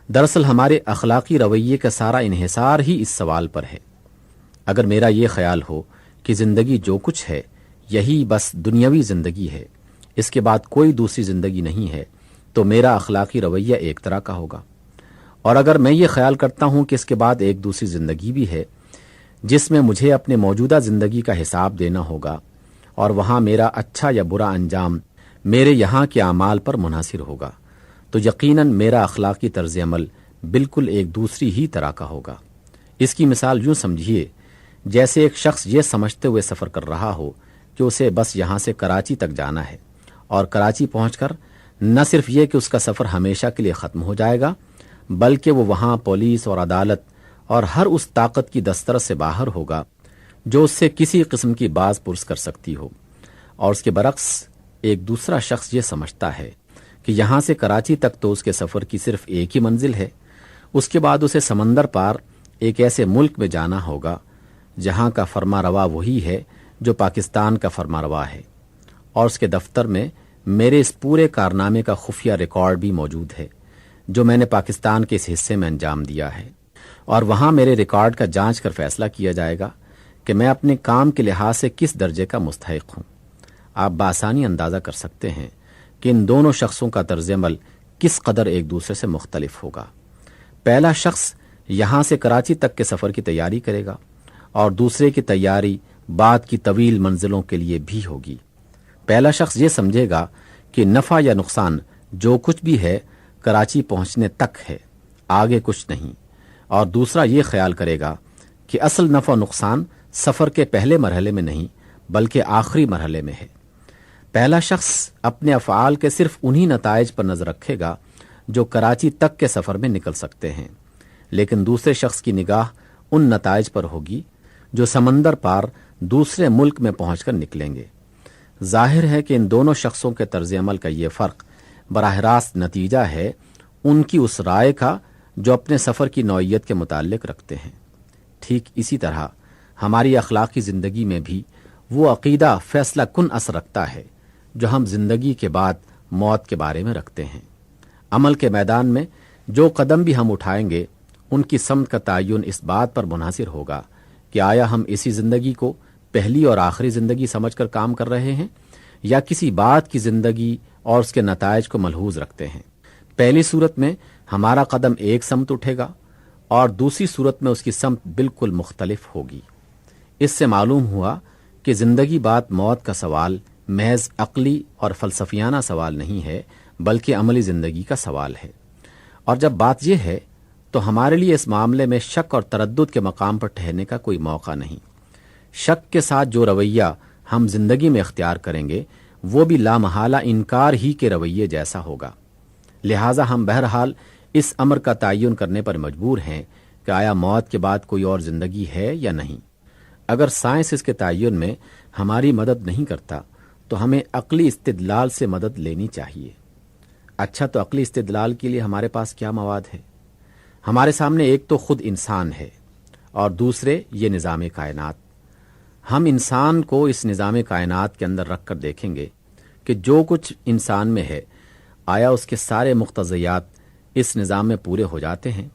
S1: دراصل ہمارے اخلاقی رویے کا سارا انحصار ہی اس سوال پر ہے۔ اگر میرا یہ خیال ہو کہ زندگی جو کچھ ہے یہی بس دنیاوی زندگی ہے، اس کے بعد کوئی دوسری زندگی نہیں ہے، تو میرا اخلاقی رویہ ایک طرح کا ہوگا۔ اور اگر میں یہ خیال کرتا ہوں کہ اس کے بعد ایک دوسری زندگی بھی ہے جس میں مجھے اپنے موجودہ زندگی کا حساب دینا ہوگا اور وہاں میرا اچھا یا برا انجام میرے یہاں کے اعمال پر منحصر ہوگا، تو یقیناً میرا اخلاقی طرز عمل بالکل ایک دوسری ہی طرح کا ہوگا۔ اس کی مثال یوں سمجھیے جیسے ایک شخص یہ سمجھتے ہوئے سفر کر رہا ہو کہ اسے بس یہاں سے کراچی تک جانا ہے، اور کراچی پہنچ کر نہ صرف یہ کہ اس کا سفر ہمیشہ کے لیے ختم ہو جائے گا، بلکہ وہ وہاں پولیس اور عدالت اور ہر اس طاقت کی دسترس سے باہر ہوگا جو اس سے کسی قسم کی باز پرس کر سکتی ہو۔ اور اس کے برعکس ایک دوسرا شخص یہ سمجھتا ہے کہ یہاں سے کراچی تک تو اس کے سفر کی صرف ایک ہی منزل ہے، اس کے بعد اسے سمندر پار ایک ایسے ملک میں جانا ہوگا جہاں کا فرما روا وہی ہے جو پاکستان کا فرما روا ہے، اور اس کے دفتر میں میرے اس پورے کارنامے کا خفیہ ریکارڈ بھی موجود ہے جو میں نے پاکستان کے اس حصے میں انجام دیا ہے، اور وہاں میرے ریکارڈ کا جانچ کر فیصلہ کیا جائے گا کہ میں اپنے کام کے لحاظ سے کس درجے کا مستحق ہوں۔ آپ بآسانی اندازہ کر سکتے ہیں کہ ان دونوں شخصوں کا طرز عمل کس قدر ایک دوسرے سے مختلف ہوگا۔ پہلا شخص یہاں سے کراچی تک کے سفر کی تیاری کرے گا اور دوسرے کی تیاری بعد کی طویل منزلوں کے لیے بھی ہوگی۔ پہلا شخص یہ سمجھے گا کہ نفع یا نقصان جو کچھ بھی ہے کراچی پہنچنے تک ہے، آگے کچھ نہیں، اور دوسرا یہ خیال کرے گا کہ اصل نفع و نقصان سفر کے پہلے مرحلے میں نہیں بلکہ آخری مرحلے میں ہے۔ پہلا شخص اپنے افعال کے صرف انہی نتائج پر نظر رکھے گا جو کراچی تک کے سفر میں نکل سکتے ہیں، لیکن دوسرے شخص کی نگاہ ان نتائج پر ہوگی جو سمندر پار دوسرے ملک میں پہنچ کر نکلیں گے۔ ظاہر ہے کہ ان دونوں شخصوں کے طرز عمل کا یہ فرق براہ راست نتیجہ ہے ان کی اس رائے کا جو اپنے سفر کی نوعیت کے متعلق رکھتے ہیں۔ ٹھیک اسی طرح ہماری اخلاقی زندگی میں بھی وہ عقیدہ فیصلہ کن اثر رکھتا ہے جو ہم زندگی کے بعد موت کے بارے میں رکھتے ہیں۔ عمل کے میدان میں جو قدم بھی ہم اٹھائیں گے ان کی سمت کا تعین اس بات پر منحصر ہوگا کہ آیا ہم اسی زندگی کو پہلی اور آخری زندگی سمجھ کر کام کر رہے ہیں یا کسی بات کی زندگی اور اس کے نتائج کو ملحوظ رکھتے ہیں۔ پہلی صورت میں ہمارا قدم ایک سمت اٹھے گا اور دوسری صورت میں اس کی سمت بالکل مختلف ہوگی۔ اس سے معلوم ہوا کہ زندگی بعد موت کا سوال محض عقلی اور فلسفیانہ سوال نہیں ہے بلکہ عملی زندگی کا سوال ہے، اور جب بات یہ ہے تو ہمارے لیے اس معاملے میں شک اور تردد کے مقام پر ٹھہرنے کا کوئی موقع نہیں۔ شک کے ساتھ جو رویہ ہم زندگی میں اختیار کریں گے وہ بھی لامحالہ انکار ہی کے رویے جیسا ہوگا۔ لہٰذا ہم بہرحال اس امر کا تعین کرنے پر مجبور ہیں کہ آیا موت کے بعد کوئی اور زندگی ہے یا نہیں۔ اگر سائنس اس کے تعین میں ہماری مدد نہیں کرتا تو ہمیں عقلی استدلال سے مدد لینی چاہیے۔ اچھا، تو عقلی استدلال کے لیے ہمارے پاس کیا مواد ہے؟ ہمارے سامنے ایک تو خود انسان ہے اور دوسرے یہ نظام کائنات۔ ہم انسان کو اس نظام کائنات کے اندر رکھ کر دیکھیں گے کہ جو کچھ انسان میں ہے آیا اس کے سارے مقتضیات اس نظام میں پورے ہو جاتے ہیں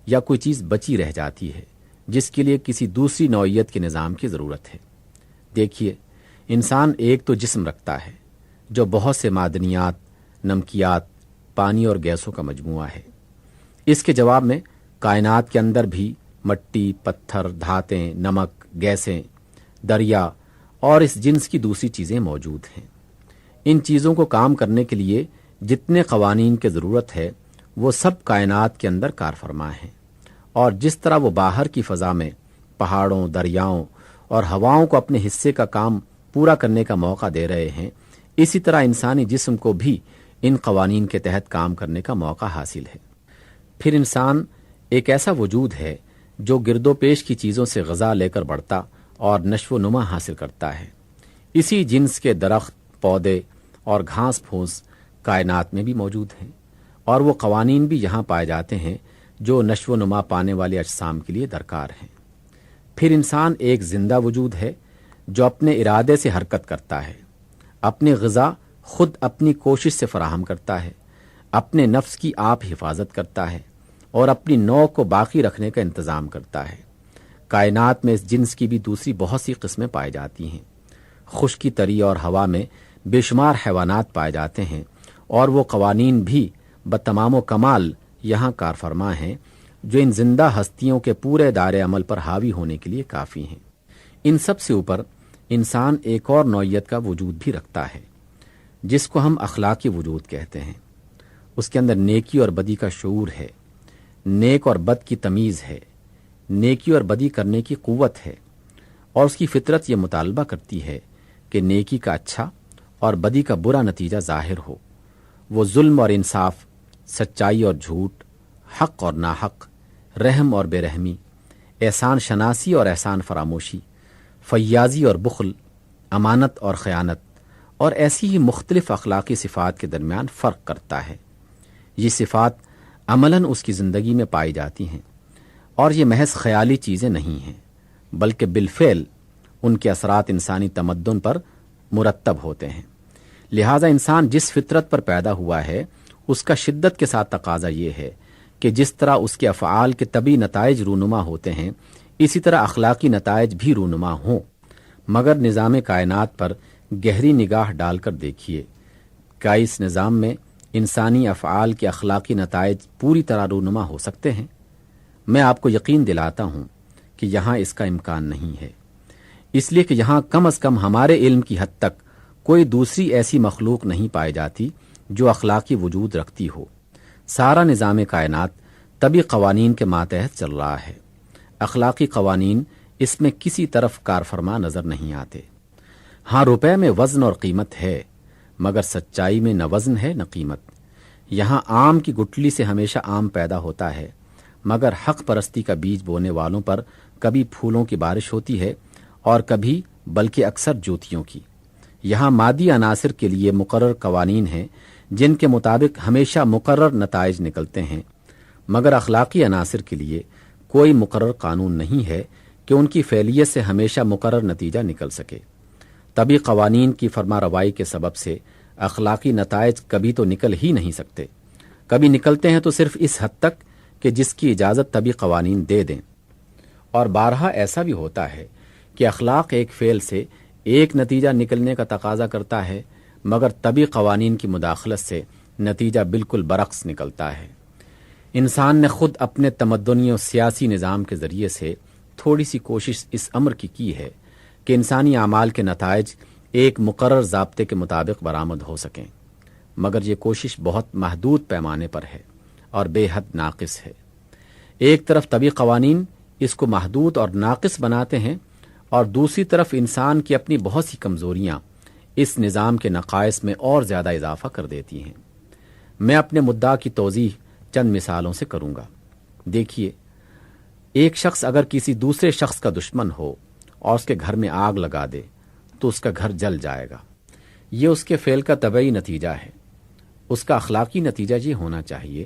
S1: یا کوئی چیز بچی رہ جاتی ہے جس کے لیے کسی دوسری نوعیت کے نظام کی ضرورت ہے۔ دیکھیے، انسان ایک تو جسم رکھتا ہے جو بہت سے معدنیات، نمکیات، پانی اور گیسوں کا مجموعہ ہے۔ اس کے جواب میں کائنات کے اندر بھی مٹی، پتھر، دھاتیں، نمک، گیسیں، دریا اور اس جنس کی دوسری چیزیں موجود ہیں۔ ان چیزوں کو کام کرنے کے لیے جتنے قوانین کی ضرورت ہے وہ سب کائنات کے اندر کار فرما ہیں، اور جس طرح وہ باہر کی فضا میں پہاڑوں، دریاؤں اور ہواؤں کو اپنے حصے کا کام پورا کرنے کا موقع دے رہے ہیں، اسی طرح انسانی جسم کو بھی ان قوانین کے تحت کام کرنے کا موقع حاصل ہے۔ پھر انسان ایک ایسا وجود ہے جو گرد و پیش کی چیزوں سے غذا لے کر بڑھتا اور نشو و نما حاصل کرتا ہے۔ اسی جنس کے درخت، پودے اور گھاس پھوس کائنات میں بھی موجود ہیں، اور وہ قوانین بھی یہاں پائے جاتے ہیں جو نشو و نما پانے والے اجسام کے لیے درکار ہیں۔ پھر انسان ایک زندہ وجود ہے جو اپنے ارادے سے حرکت کرتا ہے، اپنی غذا خود اپنی کوشش سے فراہم کرتا ہے، اپنے نفس کی آپ حفاظت کرتا ہے اور اپنی نوع کو باقی رکھنے کا انتظام کرتا ہے۔ کائنات میں اس جنس کی بھی دوسری بہت سی قسمیں پائی جاتی ہیں۔ خشکی، تری اور ہوا میں بے شمار حیوانات پائے جاتے ہیں، اور وہ قوانین بھی بتمام و کمال یہاں کار فرما ہیں جو ان زندہ ہستیوں کے پورے دائرے عمل پر حاوی ہونے کے لیے کافی ہیں۔ ان سب سے اوپر انسان ایک اور نوعیت کا وجود بھی رکھتا ہے جس کو ہم اخلاقی وجود کہتے ہیں۔ اس کے اندر نیکی اور بدی کا شعور ہے، نیک اور بد کی تمیز ہے، نیکی اور بدی کرنے کی قوت ہے، اور اس کی فطرت یہ مطالبہ کرتی ہے کہ نیکی کا اچھا اور بدی کا برا نتیجہ ظاہر ہو۔ وہ ظلم اور انصاف، سچائی اور جھوٹ، حق اور ناحق، رحم اور بے رحمی، احسان شناسی اور احسان فراموشی، فیاضی اور بخل، امانت اور خیانت، اور ایسی ہی مختلف اخلاقی صفات کے درمیان فرق کرتا ہے۔ یہ صفات عملاً اس کی زندگی میں پائی جاتی ہیں، اور یہ محض خیالی چیزیں نہیں ہیں بلکہ بالفعل ان کے اثرات انسانی تمدن پر مرتب ہوتے ہیں۔ لہٰذا انسان جس فطرت پر پیدا ہوا ہے اس کا شدت کے ساتھ تقاضا یہ ہے کہ جس طرح اس کے افعال کے طبعی نتائج رونما ہوتے ہیں اسی طرح اخلاقی نتائج بھی رونما ہوں، مگر نظام کائنات پر گہری نگاہ ڈال کر دیکھیے، کیا اس نظام میں انسانی افعال کے اخلاقی نتائج پوری طرح رونما ہو سکتے ہیں؟ میں آپ کو یقین دلاتا ہوں کہ یہاں اس کا امکان نہیں ہے، اس لیے کہ یہاں کم از کم ہمارے علم کی حد تک کوئی دوسری ایسی مخلوق نہیں پائی جاتی جو اخلاقی وجود رکھتی ہو۔ سارا نظام کائنات طبی قوانین کے ماتحت چل رہا ہے۔ اخلاقی قوانین اس میں کسی طرف کارفرما نظر نہیں آتے۔ ہاں، روپے میں وزن اور قیمت ہے، مگر سچائی میں نہ وزن ہے نہ قیمت۔ یہاں آم کی گٹلی سے ہمیشہ آم پیدا ہوتا ہے، مگر حق پرستی کا بیج بونے والوں پر کبھی پھولوں کی بارش ہوتی ہے اور کبھی بلکہ اکثر جوتیوں کی۔ یہاں مادی عناصر کے لیے مقرر قوانین ہیں جن کے مطابق ہمیشہ مقرر نتائج نکلتے ہیں، مگر اخلاقی عناصر کے لیے کوئی مقرر قانون نہیں ہے کہ ان کی فعلیت سے ہمیشہ مقرر نتیجہ نکل سکے۔ طبی قوانین کی فرما روائی کے سبب سے اخلاقی نتائج کبھی تو نکل ہی نہیں سکتے۔ کبھی نکلتے ہیں تو صرف اس حد تک کہ جس کی اجازت طبی قوانین دے دیں، اور بارہا ایسا بھی ہوتا ہے کہ اخلاق ایک فعل سے ایک نتیجہ نکلنے کا تقاضا کرتا ہے، مگر طبی قوانین کی مداخلت سے نتیجہ بالکل برعکس نکلتا ہے۔ انسان نے خود اپنے تمدنی اور سیاسی نظام کے ذریعے سے تھوڑی سی کوشش اس امر کی ہے کہ انسانی اعمال کے نتائج ایک مقرر ضابطے کے مطابق برآمد ہو سکیں، مگر یہ کوشش بہت محدود پیمانے پر ہے اور بے حد ناقص ہے۔ ایک طرف طبی قوانین اس کو محدود اور ناقص بناتے ہیں، اور دوسری طرف انسان کی اپنی بہت سی کمزوریاں اس نظام کے نقائص میں اور زیادہ اضافہ کر دیتی ہیں۔ میں اپنے مدعا کی توضیح چند مثالوں سے کروں گا۔ دیکھیے، ایک شخص اگر کسی دوسرے شخص کا دشمن ہو اور اس کے گھر میں آگ لگا دے تو اس کا گھر جل جائے گا۔ یہ اس کے فعل کا طبعی نتیجہ ہے۔ اس کا اخلاقی نتیجہ یہ ہونا چاہیے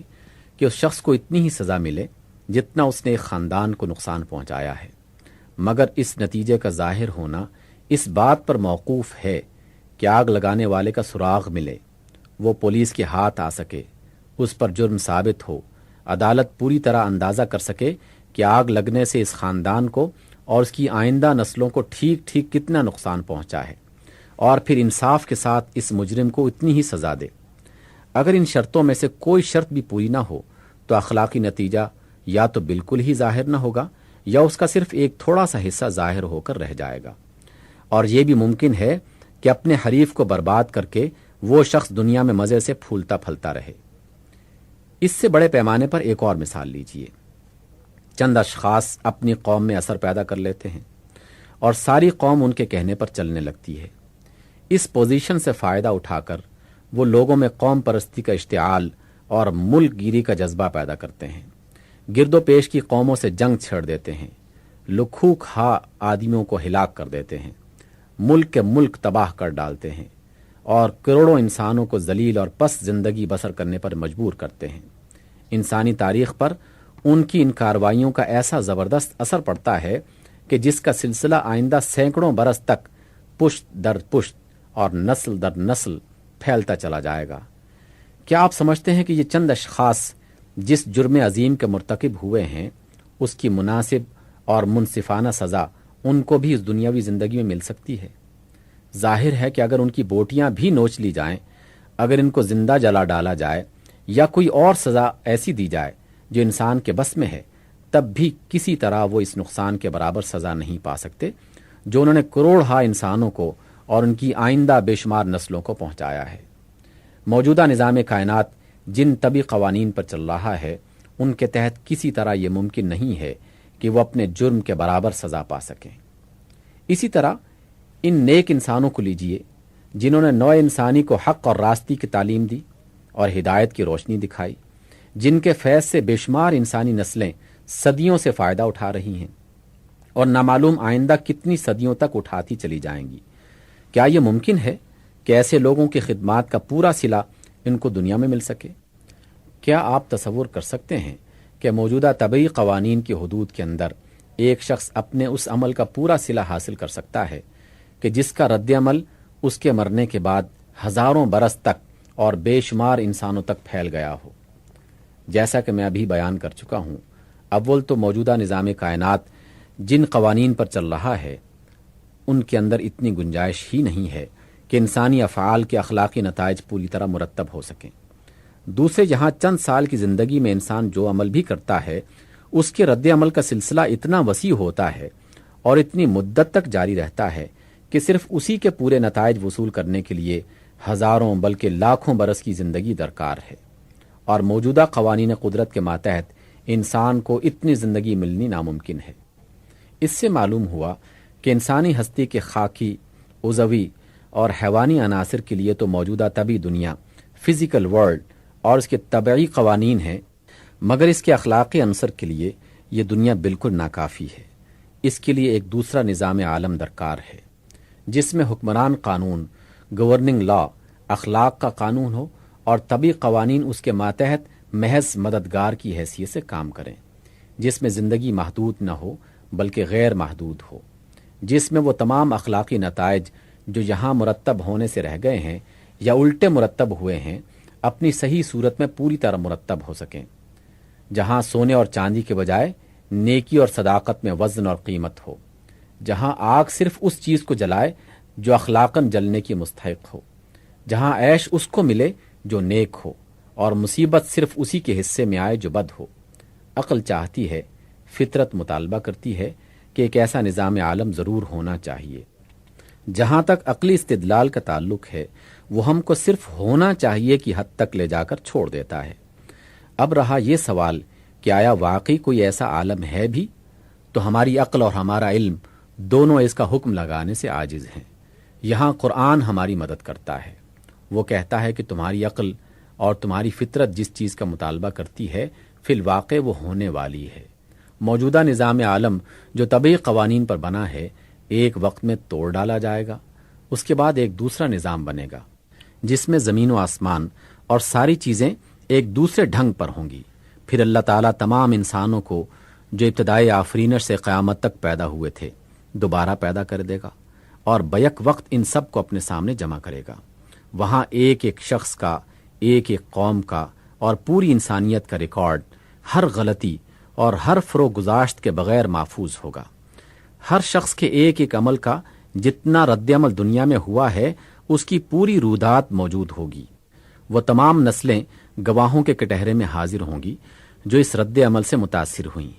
S1: کہ اس شخص کو اتنی ہی سزا ملے جتنا اس نے ایک خاندان کو نقصان پہنچایا ہے، مگر اس نتیجے کا ظاہر ہونا اس بات پر موقوف ہے کہ آگ لگانے والے کا سراغ ملے، وہ پولیس کے ہاتھ آ سکے، اس پر جرم ثابت ہو، عدالت پوری طرح اندازہ کر سکے کہ آگ لگنے سے اس خاندان کو اور اس کی آئندہ نسلوں کو ٹھیک ٹھیک کتنا نقصان پہنچا ہے، اور پھر انصاف کے ساتھ اس مجرم کو اتنی ہی سزا دے۔ اگر ان شرطوں میں سے کوئی شرط بھی پوری نہ ہو تو اخلاقی نتیجہ یا تو بالکل ہی ظاہر نہ ہوگا یا اس کا صرف ایک تھوڑا سا حصہ ظاہر ہو کر رہ جائے گا، اور یہ بھی ممکن ہے کہ اپنے حریف کو برباد کر کے وہ شخص دنیا میں مزے سے پھولتا پھلتا رہے۔ اس سے بڑے پیمانے پر ایک اور مثال لیجئے۔ چند اشخاص اپنی قوم میں اثر پیدا کر لیتے ہیں اور ساری قوم ان کے کہنے پر چلنے لگتی ہے۔ اس پوزیشن سے فائدہ اٹھا کر وہ لوگوں میں قوم پرستی کا اشتعال اور ملک گیری کا جذبہ پیدا کرتے ہیں، گرد و پیش کی قوموں سے جنگ چھیڑ دیتے ہیں، لکھو کھا آدمیوں کو ہلاک کر دیتے ہیں، ملک کے ملک تباہ کر ڈالتے ہیں، اور کروڑوں انسانوں کو ذلیل اور پست زندگی بسر کرنے پر مجبور کرتے ہیں۔ انسانی تاریخ پر ان کی ان کارروائیوں کا ایسا زبردست اثر پڑتا ہے کہ جس کا سلسلہ آئندہ سینکڑوں برس تک پشت در پشت اور نسل در نسل پھیلتا چلا جائے گا۔ کیا آپ سمجھتے ہیں کہ یہ چند اشخاص جس جرم عظیم کے مرتکب ہوئے ہیں اس کی مناسب اور منصفانہ سزا ان کو بھی اس دنیاوی زندگی میں مل سکتی ہے؟ ظاہر ہے کہ اگر ان کی بوٹیاں بھی نوچ لی جائیں، اگر ان کو زندہ جلا ڈالا جائے یا کوئی اور سزا ایسی دی جائے جو انسان کے بس میں ہے، تب بھی کسی طرح وہ اس نقصان کے برابر سزا نہیں پا سکتے جو انہوں نے کروڑ ہا انسانوں کو اور ان کی آئندہ بے شمار نسلوں کو پہنچایا ہے۔ موجودہ نظام کائنات جن طبی قوانین پر چل رہا ہے ان کے تحت کسی طرح یہ ممکن نہیں ہے کہ وہ اپنے جرم کے برابر سزا پا سکیں۔ اسی طرح ان نیک انسانوں کو لیجئے جنہوں نے نوع انسانی کو حق اور راستی کی تعلیم دی اور ہدایت کی روشنی دکھائی، جن کے فیض سے بے شمار انسانی نسلیں صدیوں سے فائدہ اٹھا رہی ہیں اور نامعلوم آئندہ کتنی صدیوں تک اٹھاتی چلی جائیں گی۔ کیا یہ ممکن ہے کہ ایسے لوگوں کی خدمات کا پورا صلہ ان کو دنیا میں مل سکے؟ کیا آپ تصور کر سکتے ہیں کہ موجودہ طبعی قوانین کی حدود کے اندر ایک شخص اپنے اس عمل کا پورا صلہ حاصل کر سکتا ہے کہ جس کا رد عمل اس کے مرنے کے بعد ہزاروں برس تک اور بے شمار انسانوں تک پھیل گیا ہو؟ جیسا کہ میں ابھی بیان کر چکا ہوں، اول تو موجودہ نظام کائنات جن قوانین پر چل رہا ہے ان کے اندر اتنی گنجائش ہی نہیں ہے کہ انسانی افعال کے اخلاقی نتائج پوری طرح مرتب ہو سکیں۔ دوسرے، جہاں چند سال کی زندگی میں انسان جو عمل بھی کرتا ہے اس کے رد عمل کا سلسلہ اتنا وسیع ہوتا ہے اور اتنی مدت تک جاری رہتا ہے کہ صرف اسی کے پورے نتائج وصول کرنے کے لیے ہزاروں بلکہ لاکھوں برس کی زندگی درکار ہے، اور موجودہ قوانین قدرت کے ماتحت انسان کو اتنی زندگی ملنی ناممکن ہے۔ اس سے معلوم ہوا کہ انسانی ہستی کے خاکی، عضوی اور حیوانی عناصر کے لیے تو موجودہ طبعی دنیا، فزیکل ورلڈ اور اس کے طبعی قوانین ہیں، مگر اس کے اخلاقی عنصر کے لیے یہ دنیا بالکل ناکافی ہے۔ اس کے لیے ایک دوسرا نظام عالم درکار ہے، جس میں حکمران قانون، گورننگ لا، اخلاق کا قانون ہو اور طبعی قوانین اس کے ماتحت محض مددگار کی حیثیت سے کام کریں، جس میں زندگی محدود نہ ہو بلکہ غیر محدود ہو، جس میں وہ تمام اخلاقی نتائج جو یہاں مرتب ہونے سے رہ گئے ہیں یا الٹے مرتب ہوئے ہیں اپنی صحیح صورت میں پوری طرح مرتب ہو سکیں، جہاں سونے اور چاندی کے بجائے نیکی اور صداقت میں وزن اور قیمت ہو، جہاں آگ صرف اس چیز کو جلائے جو اخلاقاً جلنے کی مستحق ہو، جہاں عیش اس کو ملے جو نیک ہو اور مصیبت صرف اسی کے حصے میں آئے جو بد ہو۔ عقل چاہتی ہے، فطرت مطالبہ کرتی ہے کہ ایک ایسا نظام عالم ضرور ہونا چاہیے۔ جہاں تک عقلی استدلال کا تعلق ہے وہ ہم کو صرف ہونا چاہیے کی حد تک لے جا کر چھوڑ دیتا ہے۔ اب رہا یہ سوال کہ آیا واقعی کوئی ایسا عالم ہے بھی؟ تو ہماری عقل اور ہمارا علم دونوں اس کا حکم لگانے سے عاجز ہیں۔ یہاں قرآن ہماری مدد کرتا ہے، وہ کہتا ہے کہ تمہاری عقل اور تمہاری فطرت جس چیز کا مطالبہ کرتی ہے فی الواقع وہ ہونے والی ہے۔ موجودہ نظام عالم جو طبعی قوانین پر بنا ہے ایک وقت میں توڑ ڈالا جائے گا، اس کے بعد ایک دوسرا نظام بنے گا جس میں زمین و آسمان اور ساری چیزیں ایک دوسرے ڈھنگ پر ہوں گی۔ پھر اللہ تعالیٰ تمام انسانوں کو جو ابتدائی آفرینش سے قیامت تک پیدا ہوئے تھے دوبارہ پیدا کر دے گا اور بیک وقت ان سب کو اپنے سامنے جمع کرے گا۔ وہاں ایک ایک شخص کا، ایک ایک قوم کا اور پوری انسانیت کا ریکارڈ ہر غلطی اور ہر فروغ گزاشت کے بغیر محفوظ ہوگا۔ ہر شخص کے ایک ایک عمل کا جتنا رد عمل دنیا میں ہوا ہے اس کی پوری رودات موجود ہوگی۔ وہ تمام نسلیں گواہوں کے کٹہرے میں حاضر ہوں گی جو اس رد عمل سے متاثر ہوئیں۔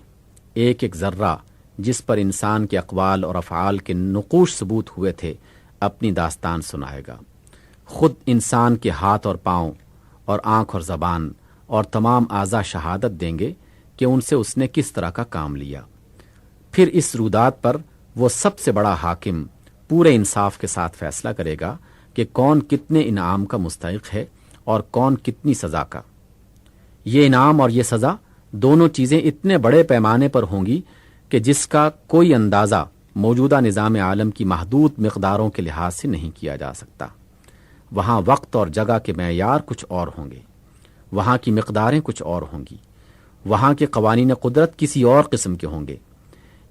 S1: ایک ایک ذرہ جس پر انسان کے اقوال اور افعال کے نقوش ثبوت ہوئے تھے اپنی داستان سنائے گا۔ خود انسان کے ہاتھ اور پاؤں اور آنکھ اور زبان اور تمام اعضاء شہادت دیں گے کہ ان سے اس نے کس طرح کا کام لیا۔ پھر اس رودات پر وہ سب سے بڑا حاکم پورے انصاف کے ساتھ فیصلہ کرے گا کہ کون کتنے انعام کا مستحق ہے اور کون کتنی سزا کا۔ یہ انعام اور یہ سزا دونوں چیزیں اتنے بڑے پیمانے پر ہوں گی کہ جس کا کوئی اندازہ موجودہ نظام عالم کی محدود مقداروں کے لحاظ سے نہیں کیا جا سکتا۔ وہاں وقت اور جگہ کے معیار کچھ اور ہوں گے، وہاں کی مقداریں کچھ اور ہوں گی، وہاں کے قوانین قدرت کسی اور قسم کے ہوں گے۔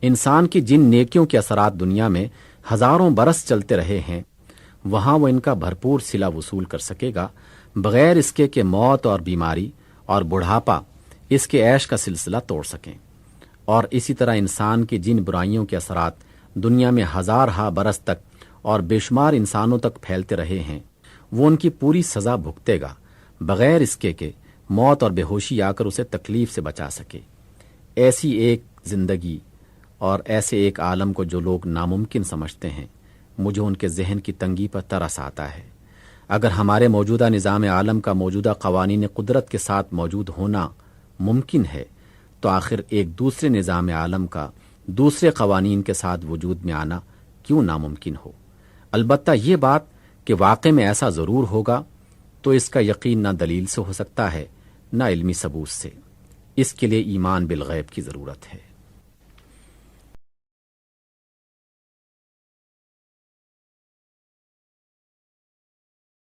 S1: انسان کی جن نیکیوں کے اثرات دنیا میں ہزاروں برس چلتے رہے ہیں وہاں وہ ان کا بھرپور صلہ وصول کر سکے گا بغیر اس کے کہ موت اور بیماری اور بڑھاپا اس کے عیش کا سلسلہ توڑ سکیں۔ اور اسی طرح انسان کی جن برائیوں کے اثرات دنیا میں ہزارہا برس تک اور بے شمار انسانوں تک پھیلتے رہے ہیں وہ ان کی پوری سزا بھگتے گا بغیر اس کے کہ موت اور بے ہوشی آ کر اسے تکلیف سے بچا سکے۔ ایسی ایک زندگی اور ایسے ایک عالم کو جو لوگ ناممکن سمجھتے ہیں مجھے ان کے ذہن کی تنگی پر ترس آتا ہے۔ اگر ہمارے موجودہ نظام عالم کا موجودہ قوانین قدرت کے ساتھ موجود ہونا ممکن ہے تو آخر ایک دوسرے نظام عالم کا دوسرے قوانین کے ساتھ وجود میں آنا کیوں ناممکن ہو؟ البتہ یہ بات کہ واقع میں ایسا ضرور ہوگا تو اس کا یقین نہ دلیل سے ہو سکتا ہے نہ علمی ثبوت سے۔ اس کے لیے ایمان بالغیب کی ضرورت ہے۔